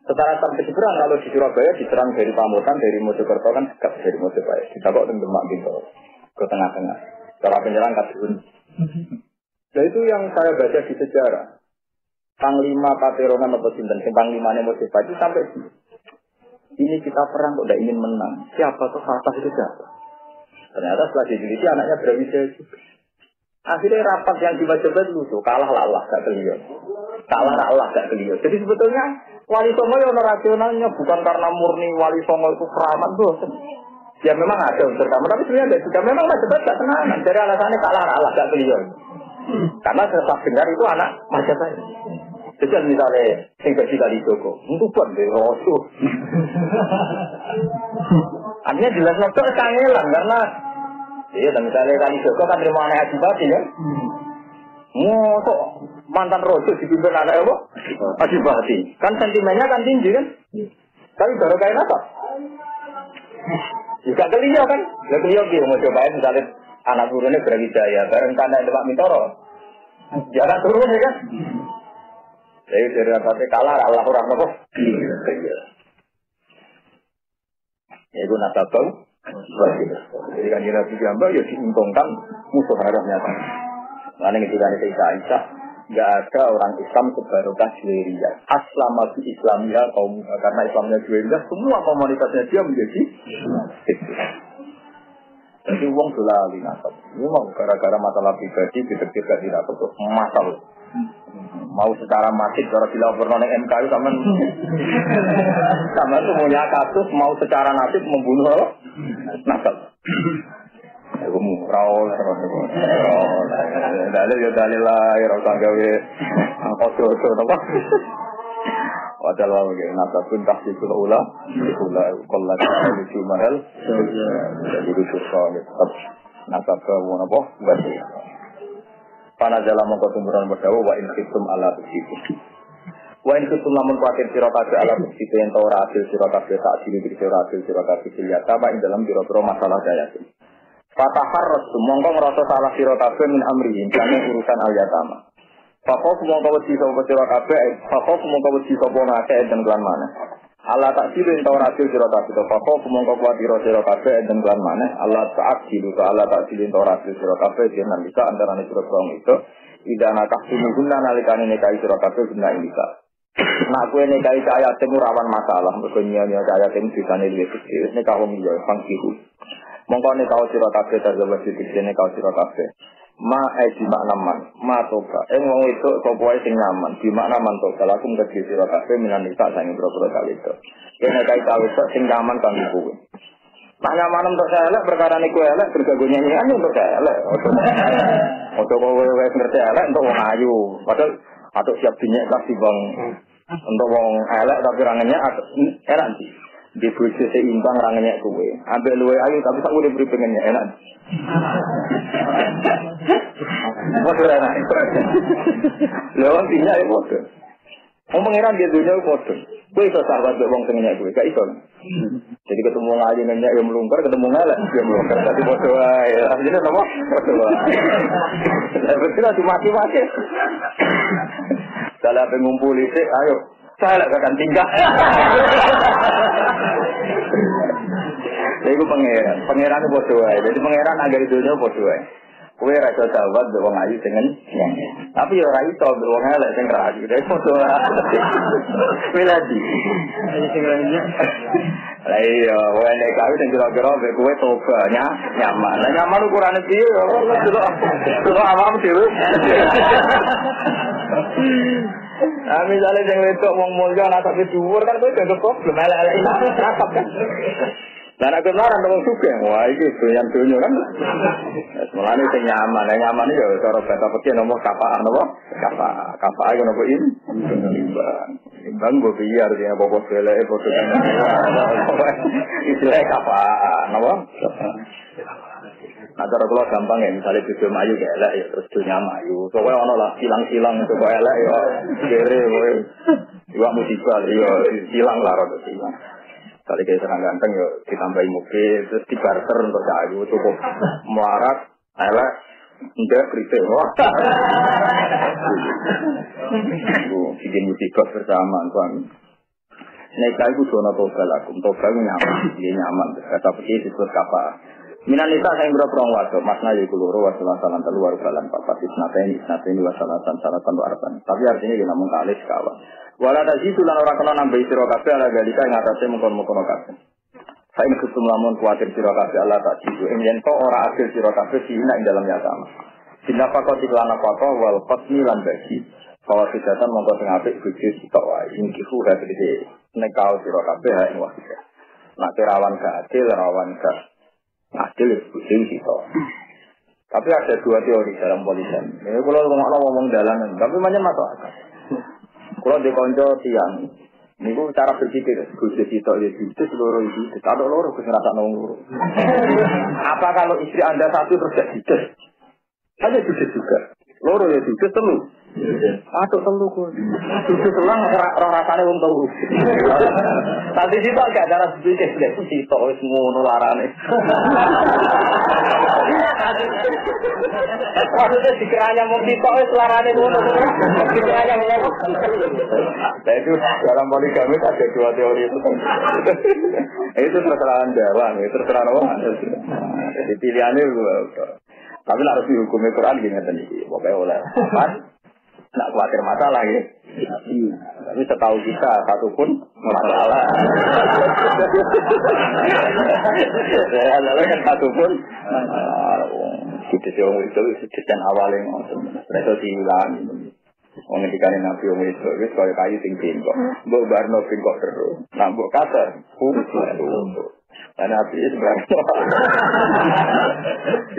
Setara sampai seberang, kalau di Surabaya diserang dari Pamutan, dari Mojokerto kan dekat dari Mojopahit. Kita kok tengah Demak gitu, ke tengah-tengah. Cara penyerang Kadun. Nah itu yang saya baca di sejarah. Panglima Paterongan atau Sinten, Panglimanya Mojopahit itu sampai ini kita perang kok tidak ingin menang. Siapa tuh Fatah itu siapa? Ternyata setelah diteliti anaknya Brawijaya juga. Akhirnya rapat yang di Majapahit lucu. Kalah lah Allah gak kelihatan. Kalah lah Allah gak kelihatan. Jadi sebetulnya Wali Songo yang rasionalnya bukan karena murni Wali Songo itu keramat bosan. Ya memang ada unsur kamu, tapi sebenarnya juga memang Majapahit gak tenanan. Jadi alasannya kalah lah Allah gak kelihatan. Karena saya dengar itu anak Majapahit. Jadi misalnya sing gaji kali Joko, untuk buat deh rosu. Artinya jelas nonton kangelan karena iya, dan misalnya kali Joko kan terima anak Adipati kan, kok mantan rosu dipimpin anak apa? Adipati, kan sentimennya kan tinggi kan? Tapi baru kayak apa? Juga kelihatan kan? Gak kelihatan mau cobain misalnya anak turunnya Brawijaya, bareng kandang Demak Mintoro, jangan turun ya kan? Jadi dari rapatnya kalah, Allah orang apa? Ya itu nasabau. Jadi kan Nabi Jamba ya diuntungkan musuh harapnya. Karena ketika ini Aisyah, nggak ada orang Islam sebarokah Juwairiyah. Aslama bi Islamiyah kaum karena Islamnya Juwairiyah semua komunitasnya dia menjadi jadi uang dolali nasab. Ini mau gara-gara masalah pribadi ditetir gak tidak betul masalah. Mau secara masif cara dilaporkan oleh MK itu sama itu punya kasus mau secara nasib membunuh nasab. Aku murau dalil lah ya rasa gawe ojo apa padahal lagi nasab pun tak itulah kalau itu mahal jadi itu susah tetap nasab ke apa berarti pana dalam mengkotumburan berdawa wa in khiftum ala tusibu wa in khiftum lamun kuatir sira kabeh ala tusibu yen ta ora adil sira kabeh tak diri sira adil sira kabeh lihat apa ing dalam biro-biro masalah daya Fatahar mongko ngrasa salah sira kabeh min amrihim kene urusan al-yatama. Fakok mongko wedi sapa sira kabeh, fakok mongko wedi sapa ngakeh enten kelan maneh. Allah tak silu ento ora adil sira kabeh, fakok mongko kuwatir sira kabeh enten kelan maneh. Allah tak silu Allah tak silu ento ora adil sira kabeh yen bisa antarané sira kaum itu idana kasune guna nalikane nikahi sira kabeh guna bisa. Nak kowe nikahi kaya temu rawan masalah, mergo nyanyi kaya temu disane luwih gede. Wis nikah wong liya pangkihu. Mongko nek kau sira kabeh terjebak dene kau sira kabeh. Ma di makna man, ma toka. Wong itu sapa wae sing nyaman, di makna man toka. Lakum kedhi sira kabeh minan nisa sange boro-boro kawito. Yen nek kawito sing nyaman kanggo kowe. Tak nyaman untuk saya elek perkara niku elek bergagu nyanyian untuk saya elek. Ojo kowe wis ngerti elek untuk wong ayu. Padahal atuk siap dinyek kasih bang untuk wong elek tapi rangennya enak sih. Di bojo seimbang rangennya kowe. Ambek luwe ayu tapi sak urip pengennya enak. Waduh enak. Lho tinya ya bodoh. Wong pangeran dia dunia bodoh. Kowe iso sahabat mbek wong sing nyek kowe, gak iso. Jadi ketemu ngaji nanya yang melungker, ketemu ngelak dia melungker. Tapi bodoh wae. Asline apa? Bodoh wae. Lah betul dimaki-maki. Salah pengumpul iki, ayo saya akan tinggal. Jadi pangeran itu bodoh aja. Jadi pangeran agar itu aja bodoh aja. Kue rasa sahabat doang ayu dengan, tapi ya rai tau doang elek sing ragu. Jadi bodoh aja. Meladi. Lah iya, kue nek kau sing kira-kira be kue tobanya nyaman. Lah nyaman ukurane piye ya? Delok awam dhewe. Nah misalnya yang wedok wong mulya ana tapi dhuwur kan kowe gak problem elek-elek nasab kan. Lah nek kenaran wong sugih, wah iki doyan-doyan kan. Mulane sing nyaman, nyaman ya cara bata pekeh nomor kapaan apa? Kapaa iku nopo ini? Imbang go piye artinya apa eleke foto. Istilah kapaan apa? Nah, cara kalau gampang ya, misalnya video mayu kayak elek ya, terus dunia mayu. Pokoknya ono lah, silang-silang itu kayak elek ya, kere, juga musibah, ya, silang lah, rada silang. Kali kayak serang ganteng ya, ditambahin mobil, terus dibarter untuk kayu, cukup melarat, elek, enggak, kritik, wah. Bikin musibah bersama, suami. Nekah itu zona tobal aku, tobal nyaman, dia nyaman, kata pergi disebut kapal. Minan nisa saya berperang wadah, makna yaitu loro wasalan telu warubalan papat isnateni wasalatan salatan warban. Tapi artinya dia namun kalis kawan. Walau ada situ lan orang kena nambah sira kabeh ala galika ing atase mengkon-mengkon kabeh. Saya kusum lamun kuatir sira kabeh Allah tak situ. Yen to ora adil sira kabeh dina ing dalam yatama. Dinapa kok iklan apa wal qatni lan bagi. Bahwa sidatan mongko sing apik bojo sitok wae. Iki ku ra dadi nek kau sira kabeh ha ing wae. Nek rawan gak adil rawan gak adil itu gitu. Tapi ada dua teori dalam polisi. Ini kalau ngomong dalanan, tapi macam masuk akal. Kalau di konco tiang, ini cara berpikir, bujuk itu itu seluruh itu, ada loro keserasa nongkrong. Apa kalau istri anda satu terus tidak? Ada bujuk juga. Loro ya bujuk telu. Aduh telu kok. Bujuk selang rasanya untuk. Tadi situ agak darah sedikit, itu situ semua nularannya. Maksudnya dikiranya mau situ nularannya dulu. Dikiranya mau. Nah itu dalam poligami ada dua teori itu. Itu terserah anda, bang. Itu terserah orang. Jadi pilihannya dua. Tapi harus dihukumi Quran gini tadi. Pokoknya oleh. Nak khawatir masalah ya. Tapi setahu kita satu pun masalah. Saya kan satu pun. Kita jauh itu desain awalnya ngomong. Mereka diulang. Orang dikali nabi orang itu, kalau kayu tinggi kok. Buk barno bingkok terus. Nah buk kasar. Dan nabi itu berarti.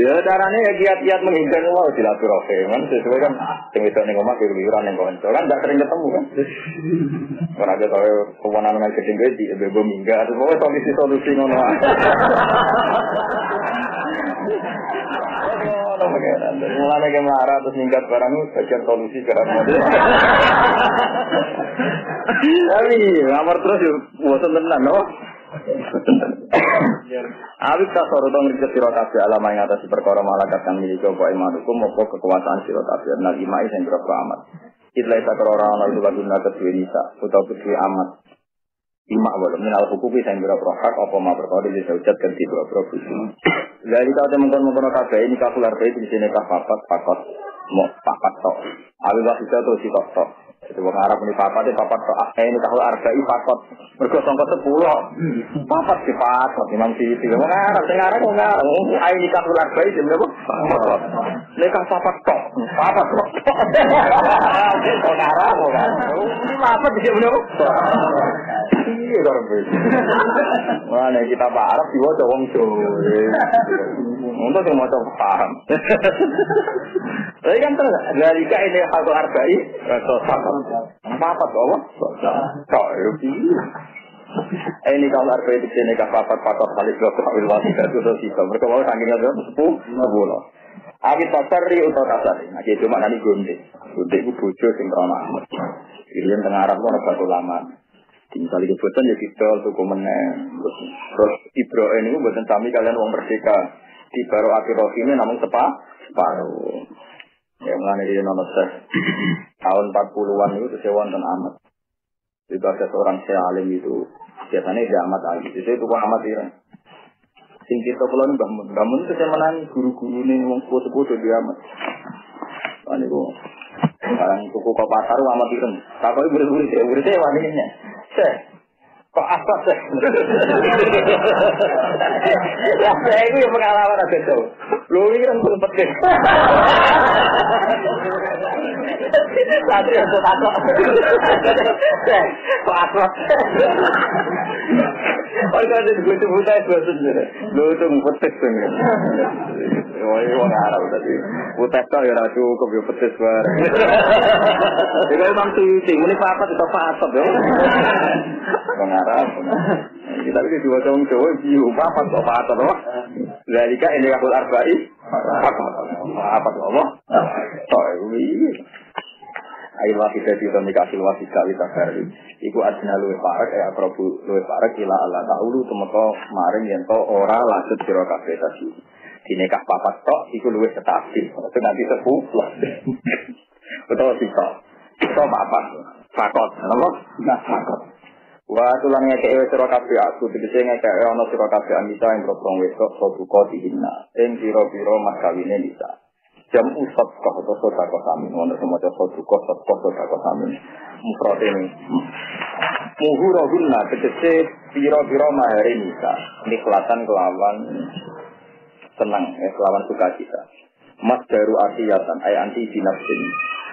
Ya caranya ya kiat-kiat menghindar wow silaturahim kan sesuai kan yang itu nih ngomong keluyuran yang konco kan nggak sering ketemu kan. Karena ada tahu kewenangan gede-gede di bebo minggat, semua solusi ngono. Mulanya ke marah terus minggat barang itu bagian solusi sekarang. Tapi ngamar terus yuk bosan tenan loh. Awit tak sorot dong riset sirotasi alam yang atas perkara malakat kang milik kau imanukum mau kekuasaan sirotasi nal imai yang berapa amat. Itlai tak orang itu lagu naga nisa atau putri amat. Imak boleh minal hukum yang berapa hak apa mau perkara di sejauh ganti berapa buku. Jadi kalau teman-teman kafe ini kakular di sini kafapat pakot mau papat tok. Awit wasita terus si tok. Itu wong Arab ini papat tok. Ini kahul arba'i pakot. Mergo sangka 10. Papat di pakot Imam Siti. Wong Arab sing Arab wong Arab. Ini kahul arba'i jam berapa? Nekah papat tok. Papat tok. Wong Arab wong Arab. Ini papat di jam berapa? Iya karo wis. Mana kita Pak Arab diwaca wong Jawa. Untuk sing maca paham. Tapi kan terus dari ini hal arba'i papat apa? Kok ini kalau arba'i di sini papat kali kawil wasiat itu sisa. Mereka mau saking ada 10. Awit pasari atau kasari. Nah, cuma nanti gunde itu bojo sing rono. Irian tengah Arab itu ada ulama. Misalnya kebutuhan ya kita tuku meneng. Terus Ibrahim ini buatan kami kalian uang merdeka. Di baru akhir ini namun separuh. Ya mulai dari nomor tahun 40-an itu sewan dan amat. Itu ada seorang alim itu biasanya dia amat alim. Itu kan amat ya. Sing kita kalau bangun itu saya menang guru-guru nih uang sepuh-sepuh dia amat. Ini kok sekarang tuku ke pasar amat ireng. Tapi beri-beri wanginya. Kok asap sih? Ya saya itu yang pengalaman ada tuh. Lu ini kan belum penting. Tadi aku takut. Kok asap? Oh itu ada gue sebut aja sebenarnya. Lu itu petis sebenarnya. Oh ini orang Arab tadi. Petis kau ya ratu kau petis bareng. Jadi memang sih, ini apa itu asap ya? Orang Arab. Kita ini dua tahun Jawa biu apa kok paten loh. Zalika ini kahul arba'i. Apa tuh Allah? Tawi. Ail wasita di komunikasi wasita litakari. Iku adina luwe parek aprobu luwe parek ila Allah taulu temeko maring yen to ora lanjut sira kabeh tadi. Dinekah papat tok iku luwe stabil. Itu nanti sepuh. Betul sih kok. Itu papat. Fakot. Napa? Nah, fakot. Wah, tulang ngekei sira kabeh aku tegese ngekei ana sira kabeh anisa ing propong wesok sobuka dihina. Ing pira-pira mas kawine bisa. Jam usat kok to sedekah sami ono semoco sobuka sedekah sami. Mufrad ini. Muhurahunna tegese pira-pira mahare nisa. Nikhlatan kelawan senang, kelawan sukacita. Mas daru asiyatan ay anti binafsin.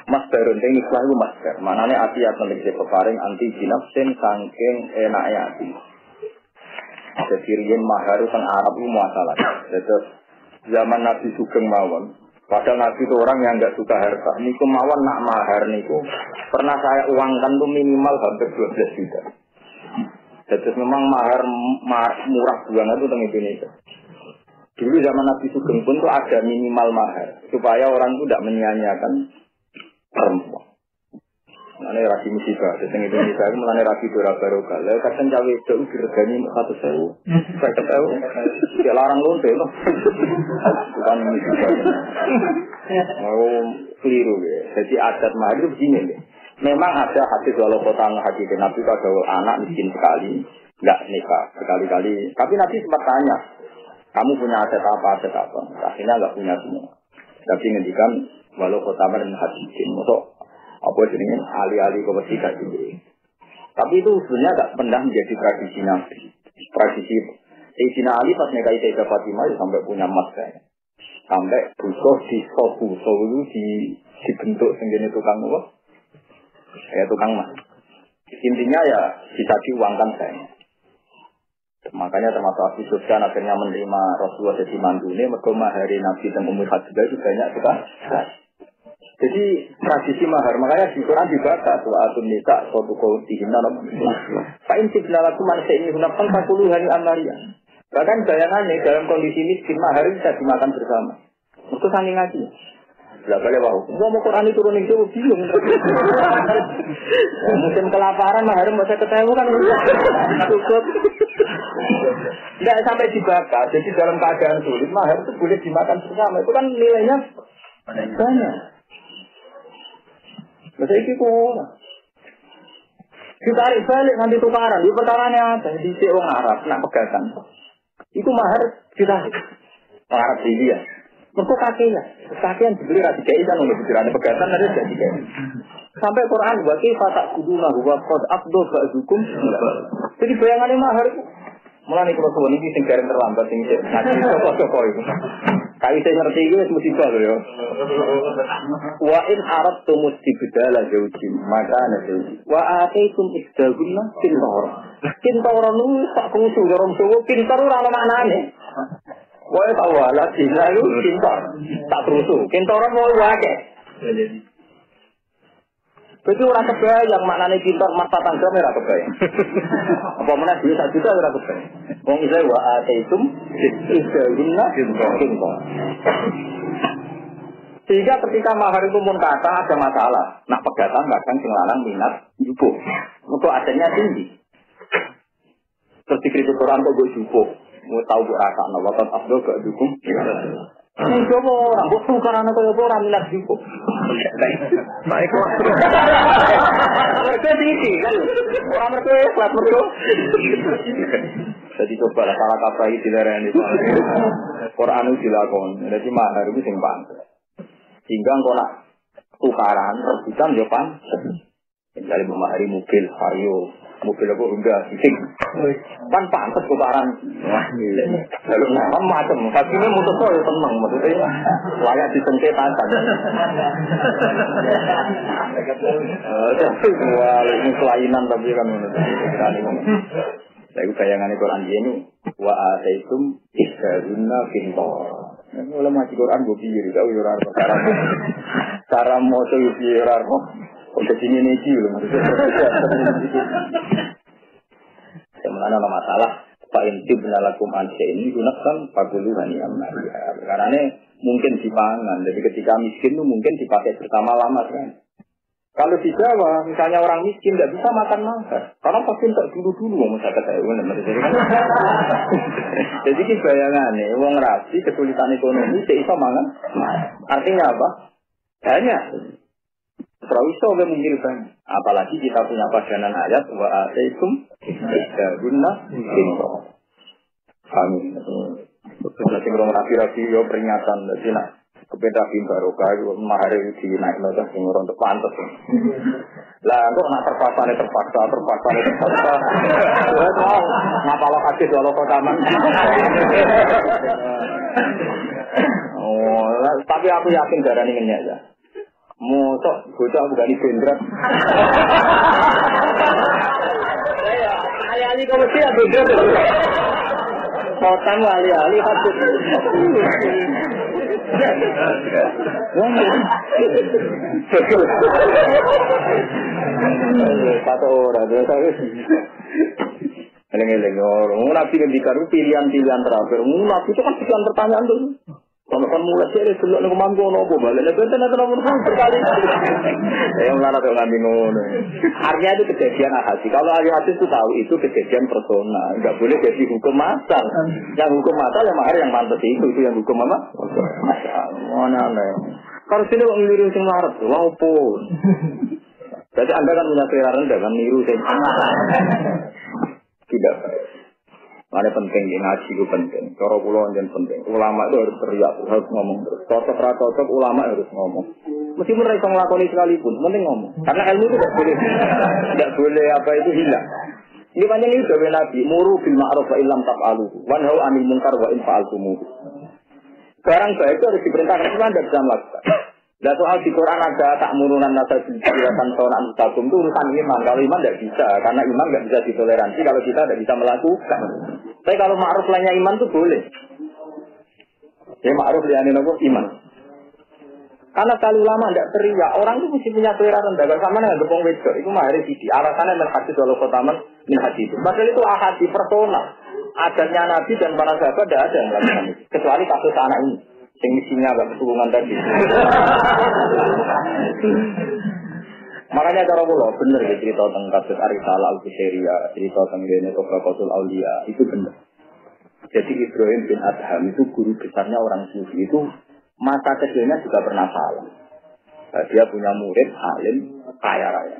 Mas darun ini ikhlas itu masker. Manane atiat memiliki peparing anti jinafsin saking enaknya hati. Jadi riyen mahar sang Arab itu masalah. Jadi zaman Nabi Sugeng mawon. Padahal Nabi itu orang yang enggak suka harta. Niku mawon nak mahar niku pernah saya uangkan tuh minimal hampir 12 juta. Jadi memang mahar murah banget itu di Indonesia. Dulu zaman Nabi Sugeng pun tuh ada minimal mahar supaya orang itu tidak menyia-nyiakan perempuan. Mulane rapi musibah, sing Indonesia iku mulane rapi ora barokah. Lah kadang cawe itu diregani 100.000. 50.000. Ya larang lonte lho. Bukan musibah. Mau keliru ya. Jadi adat mahar itu begini. Memang ada hadis walau kota hadis Nabi kalau anak miskin sekali, enggak nikah sekali-kali. Tapi Nabi sempat tanya, kamu punya aset apa? Akhirnya enggak punya semua. Tapi ngendikan walau kota dan hadisin, masuk apa jenenge ahli-ahli kemerdekaan ini. Tapi itu sebenarnya agak pernah menjadi tradisi Nabi. Tradisi Sayyidina Ali pas nikahi Sayyidah Fatimah sampai punya emas kan. Sampai butuh di sofu itu dibentuk sendiri tukang apa? Ya tukang emas. Intinya ya bisa diuangkan saya. Makanya termasuk Abu Sufyan akhirnya menerima Rasulullah jadi mandune mergo mahari Nabi dan Ummu Habilah itu banyak sekali. Jadi tradisi mahar makanya di Quran dibaca suatun nisa suatu qautihinna fa in tibnalakum man shay'in hunafan faqulu hani amaria. Bahkan bayangannya dalam kondisi miskin mahar bisa dimakan bersama. Itu saking ngaji. Lah boleh wau. Mau Quran itu turun itu bingung. Mungkin kelaparan mahar masa ketemu kan cukup. Tidak sampai dibakar. Jadi dalam keadaan sulit mahar itu boleh dimakan bersama. Itu kan nilainya banyak. Masa itu kok. Ditarik balik nanti tukaran. Itu perkaranya ada di orang Arab nak pegasan. Itu mahar ditarik. Orang Arab dia. Mereka kakian dibeli rasi kaya kan untuk bicara pegasan ada jadi kaya. Sampai Quran bagi fatak kuduna huwa qad abdo ba'dukum. Jadi bayangannya mahar itu mulai kalau suami ini sing garing terlambat sing ngaji sapa itu. Kayu saya ngerti iki wis musibah lho ya. Wa in aradtum istibdala zawjin maka ana zawji. Wa ataitum istagunna kintor. Kintor nu tak kudu dorong suwo kintor ora ana maknane. Wae tau ala dina iku kintor. Tak terusu. Kintoran mau wae. Jadi orang kebayang maknanya pintar mata tangga merah kebayang. Apa mana dia 1 juta merah kebayang. Wong isai wa ataitum istagunna kintor. Sehingga ketika mahar itu pun kata ada masalah. Nak pegatan kadang sing lanang minat jupo. Untuk adanya tinggi. Terus dikritik Quran kok gue jupo. Mau tahu kok rasanya wakat Abdul gak dukung. Ini coba orang kok tukaran kaya orang minat jupo. Baik kok. Mereka tinggi kan. Orang mereka ikhlas mereka. Jadi coba lah salah kaprah ini dilarang di sana. Quran itu dilakon. Jadi mahar itu sing pantas. Sehingga kalau nak tukaran, rebutan ya pantas. Misalnya memahari mobil, vario, mobil apa enggak, sing kan pantas tukaran. Lalu macam, tapi ini mutus saya tenang, maksudnya layak disengketakan. Wah, ini kelainan tapi kan saya bayangan Quran ini wa ataitum istagunna kintor. Oleh masih Quran gue pikir tahu ora cara moto iki ora kok udah sini niki lho maksudnya. Sebenarnya ada masalah Pak Intib nalakum anse ini gunakan paguluhan yang maria. Karena mungkin dipangan. Jadi ketika miskin itu mungkin dipakai bersama lama kan. Kalau di Jawa, misalnya orang miskin tidak bisa makan mahar. Karena pasti tak dulu-dulu mau saya kata. Jadi ini bayangannya, wong rapi kesulitan ekonomi tidak bisa makan. Artinya apa? Banyak. Terlalu bisa menggilkan. Apalagi kita punya padanan ayat wa ataikum istagunna kintor. Kami berarti orang rapi-rapi yo peringatan jadi nak kepeda barokah yo mahar iki naik lho sing ora untuk pantes. Lah kok nak terpaksa. Ngapalo hadis walau kotaman. Oh, tapi aku yakin darane ngenyek ya. Mosok bocah bukan di bendrat. Ali-ali kok mesti ada bendrat. Kotan ali-ali hadis. Satu orang, eleng-eleng orang. Nabi ketika itu pilihan terakhir. Nabi itu kan sekian pertanyaan tuh. Kalau kan mulai sih, sebelum aku mampu nopo balik. Nanti nomor berkali. Yang mana tuh nggak bingung. Artinya itu kejadian ahadi. Kalau ahli hadis itu tahu itu kejadian personal. Nggak boleh jadi hukum masal. Yang hukum masal yang mahar yang pantas itu yang hukum apa? Masal. Mana nih? Kalau sini kok ngeliru sing larat, walaupun. Berarti Anda kan punya selera rendah kan niru sing. Tidak baik. Mana penting ngaji itu penting. Cara kula njen penting. Ulama itu harus teriak, harus ngomong terus. Cocok ra cocok ulama harus ngomong. Meskipun mereka ngelakoni sekalipun, penting ngomong. Karena ilmu itu tidak boleh apa itu hilang. Ini panjang ini dari Nabi, muru bil ma'ruf wa illam taf'aluhu, wanhau 'anil munkar wa in fa'altumuh. Barang baik itu harus diperintahkan, cuma tidak bisa melakukan. Nah soal di Quran ada ta'murunan nasa bilatan saunan mustaqim itu urusan iman. Kalau iman tidak bisa, karena iman tidak bisa ditoleransi kalau kita tidak bisa melakukan. Tapi kalau ma'ruf lainnya iman itu boleh. Ya ma'ruf lainnya iman. Karena sekali ulama tidak teriak, orang itu mesti punya selera rendah. Kalau sama dengan gepong wedok, itu mah hari sisi. Alasannya min hadis walau kotaman min hadis. Padahal itu ahadi personal. Adatnya Nabi dan para sahabat tidak ada yang melakukan itu. Kecuali kasus anak ini. Yang misinya agak kesulungan tadi. Makanya cara pulau benar ya cerita tentang kasus Arisala Al-Busheria, cerita tentang Dene Tobrakotul Aulia, itu benar. Jadi Ibrahim bin Adham itu guru besarnya orang Sufi itu. Masa kecilnya juga pernah salah. Dia punya murid alim kaya raya.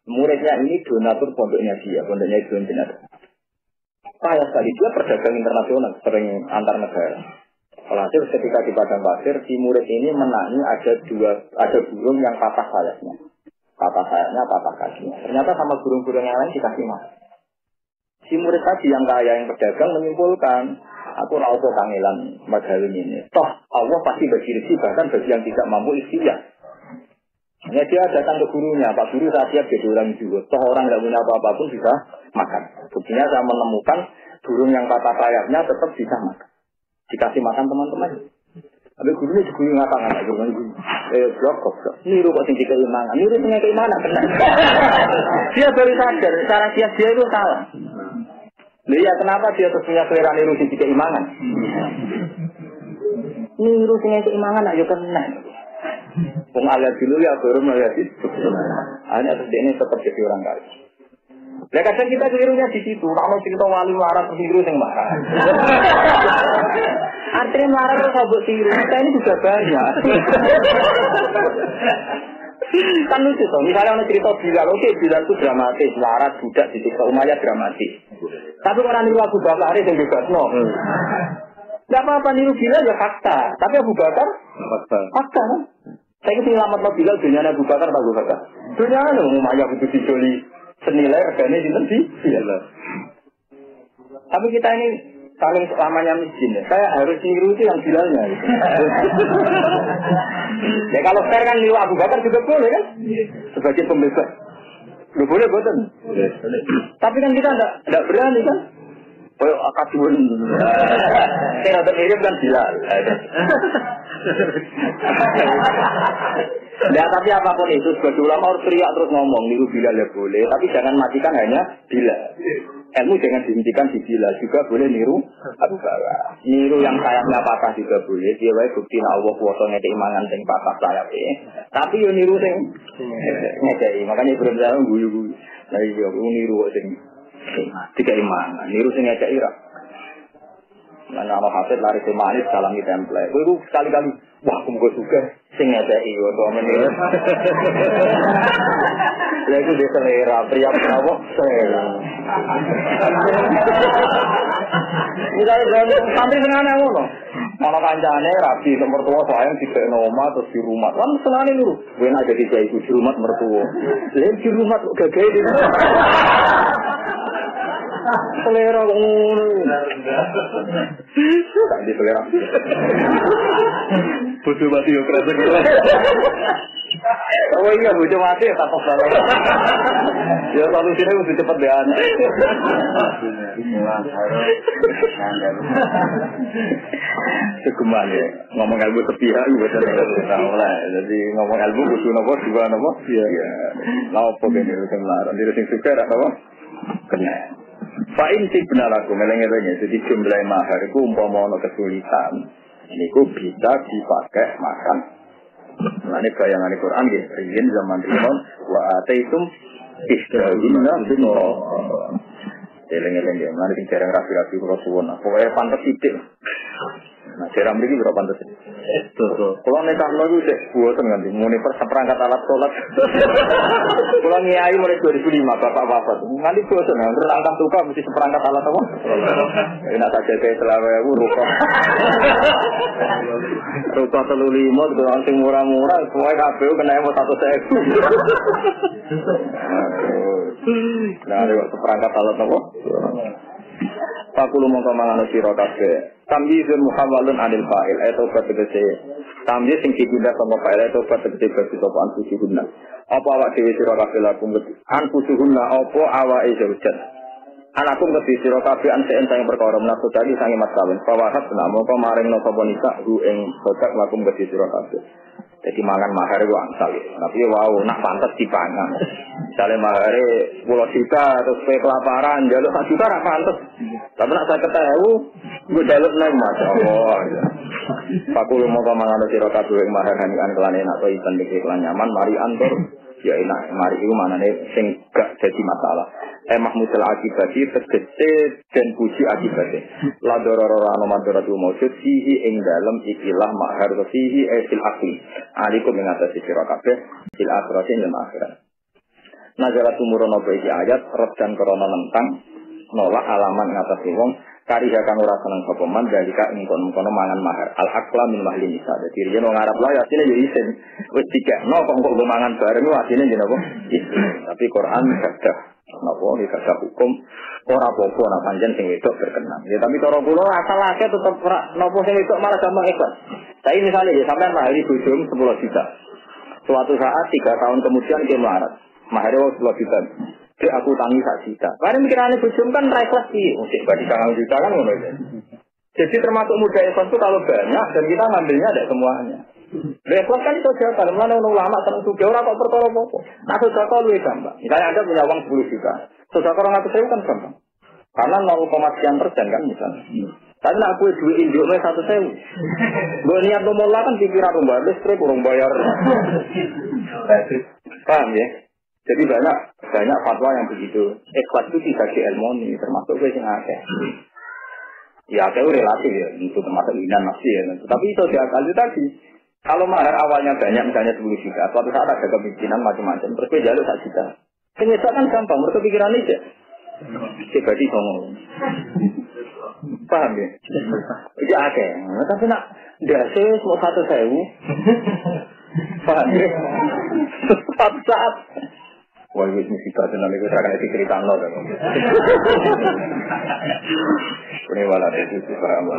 Muridnya ini donatur pondoknya pondoknya Ibrahim bin Adham. Kaya sekali, dia perdagang internasional, sering antar negara. Alhasil ketika di padang pasir, si murid ini menangi ada burung yang patah sayapnya. Patah sayapnya, patah kakinya. Ternyata sama burung-burung yang lain dikasih makan. Si murid tadi yang kaya yang pedagang menyimpulkan, aku raupo kangelan madhalun ini. Toh Allah pasti bagi rezeki bahkan bagi yang tidak mampu ikhtiar. Hanya dia datang ke gurunya, Pak Guru saya siap jadi orang juga. Toh orang tidak punya apa-apa pun bisa makan. Buktinya saya menemukan burung yang patah sayapnya tetap bisa makan. Dikasih makan teman-teman. Tapi gurunya juga ngata-ngata guru. Blok. Niru kok sing keimangan. Niru punya keimanan benar. Dia baru sadar cara dia itu salah. Lihat kenapa dia terus punya selera niru sisi keimangan? Niru sisi keimangan ayo kena. Wong alias dulu ya turun alias itu. Hanya terus ini tetap jadi orang kaya. Lah kadang kita kelirunya di situ. Kalau cerita wali marah terus niru sing marah. Artinya marah terus sabuk tiru. Kita ini juga banyak. Kan lucu toh, misalnya orang cerita Bilal, oke Bilal itu dramatis, larat, budak, disiksa Umayyah dramatis. Tapi orang niru Abu Bakar yang bebas, no. Gak apa-apa niru Bilal ya fakta, tapi Abu Bakar fakta kan? Saya ingin selamat lo Bilal, dunia Abu Bakar atau Abu Bakar? Dunia kan Umayyah itu dijoli senilai regane di Bilal. Tapi kita ini saling lamanya miskin ya. Saya harus niru itu yang Bilalnya. Gitu. Ya kalau fair kan niru Abu Bakar juga boleh kan? Sebagai pembebas. Lu boleh boten. Tapi kan kita tidak berani kan? Kayak akadun. Saya ada mirip kan Bilal. Ya tapi apapun itu sebagai ulama harus teriak terus ngomong niru Bilal ya boleh. Tapi jangan matikan hanya Bilal. Ilmu jangan dihentikan di Bilal juga boleh niru Abu Bakar. Niru yang sayapnya patah juga boleh. Dia wae bukti Allah kuwasa ngekek imangan sing patah sayapnya. Tapi yo niru sing ngekeki. Makanya Ibrahim Zahra guyu-guyu. Lah iya niru sing tiga imangan. Niru sing ngekeki ra. Mana ana hafid lari ke manis salami template. Kowe sekali-kali wah kumpul juga sing ngekeki yo to meniru. Lha iku dhewe selera priap apa? Misalnya santri senane ngono. Ana kancane rabi mertua sayang dikene omah terus di rumah. Kan senane lho. Kowe nek dadi kiai di rumah mertua. Lha di rumah gagah iki. Selera ngono. Tak di selera. Bodoh mati yo kresek. Oh iya, bodoh mati tak apa salah. Ya solusinya mesti cepat deh anak. Segeman ya, ngomong ilmu sepihak juga benar. Jadi ngomong ilmu butuh nopo juga nopo. Iya. Nopo gini urusan larang, diri sing suka ada nopo. Kena. Fa'in sih benar aku meleng-melengnya. Jadi jumlah mahar itu umpama ono kesulitan. Ini ku bisa dipakai makan. Nah ini bayangan Al-Quran ya. Riyin zaman Rimon wa ataitum isdahunna bino. Eleng-eleng ya. Nanti jarang rapi-rapi kalau suwon. Pokoknya pantas sidik. Nah jarang begini berapa pantas. Kalau nekahno itu cek buatan kan, muni seperangkat alat sholat. Kalau ngiai mulai 2005 bapak-bapak, nanti buatan kan, terangkat tukar mesti seperangkat alat apa? Enak saja kayak selama rukuk. Rukuk 35, itu langsung murah-murah, semuanya KPU kena mau 1.000. Nah, ada seperangkat alat apa? Pakulu mongko mangan sira kabeh. Tamyizul muhawwalun anil fa'il atau tegese. Tamyiz sing diguna sama fa'il atau tegese bagi sapa anfusuhunna. Apa awak dhewe sira kabeh lakum anfusuhunna apa awake zawjat. Anakum kedhi sira kabeh anten sing perkara menawa tadi sange mas kawin. Pawahat mongko maring napa nisa hu ing sodaq lakum kedhi sira kabeh. Jadi mangan mahar itu angsal ya. Tapi wow, nak pantas dipangan. Misalnya mahar 10 juta, terus kelaparan, jalur 1 juta nak pantas. Tapi nak saya ketahui, gue jalur naik Masya Allah. Pakulu mau mangan sira kabeh mahar hanian kelan enak to iban kelan nyaman, mari antur. Ya enak, mari itu mana nih, sing gak jadi masalah. Mahmudul akibati tegese dan puji akibati. La dororo ano madoratu maujud fihi ing dalem ikilah mahar fihi fil akli. Alikum mengatasi sira kabeh fil akhirati ing akhirat. Nazara tumurono iki ayat redan krana nentang nolak alaman ngatasi wong kariha kang ora seneng sapa man dalika ing kono mangan mahar. Al akla min mahli nisa. Dadi yen wong Arab lae asline yo isin. Wis dikekno kok mangan bareng asline yen apa? Tapi Quran gadah napa gadah hukum ora apa-apa nek pancen sing wedok berkenan. Ya tapi cara kula asal-asal tetep ora napa sing wedok malah gampang ikhlas. Tapi misalnya ya sampean mahari bojom 10 juta. Suatu saat 3 tahun kemudian dia melarat. Mahari 10 juta. Jadi aku tangi 1 juta. Karena mikirannya bojom kan ra ikhlas iki. Mesti bagi 1 juta kan ngono ya. Jadi termasuk mudah ikhlas itu kalau banyak dan kita ngambilnya ada semuanya. Ikhlas kan itu aja kan mana ulama seneng sudah ora kok perkara apa. Nah sedekah luwih gampang. Misalnya Anda punya uang 10 juta. Sedekah 200.000 kan gampang. Karena 0,sekian% kan misalnya. Tapi nak kue duit induk me 100.000. Gue niat nomor kan pikiran rumah listrik kurang bayar. Paham ya? Jadi banyak fatwa yang begitu. Ikhlas itu tidak diilmoni, termasuk gue sing akeh. Ya akeh relatif ya, itu termasuk inan nafsi ya. Tapi itu diakali tadi. Kalau mahar awalnya banyak, misalnya 10 juta, suatu saat ada kemungkinan macam-macam, terus gue jalur 1 juta. Ternyata kan gampang, mereka pikiran aja. Pribadi ngomong. Paham ya? Iya akeh. Tapi nak dasar mau 1.000. Paham ya? Suatu saat. Wah, ini musibah tenan iku sakjane diceritakno to. Ini malah itu paham.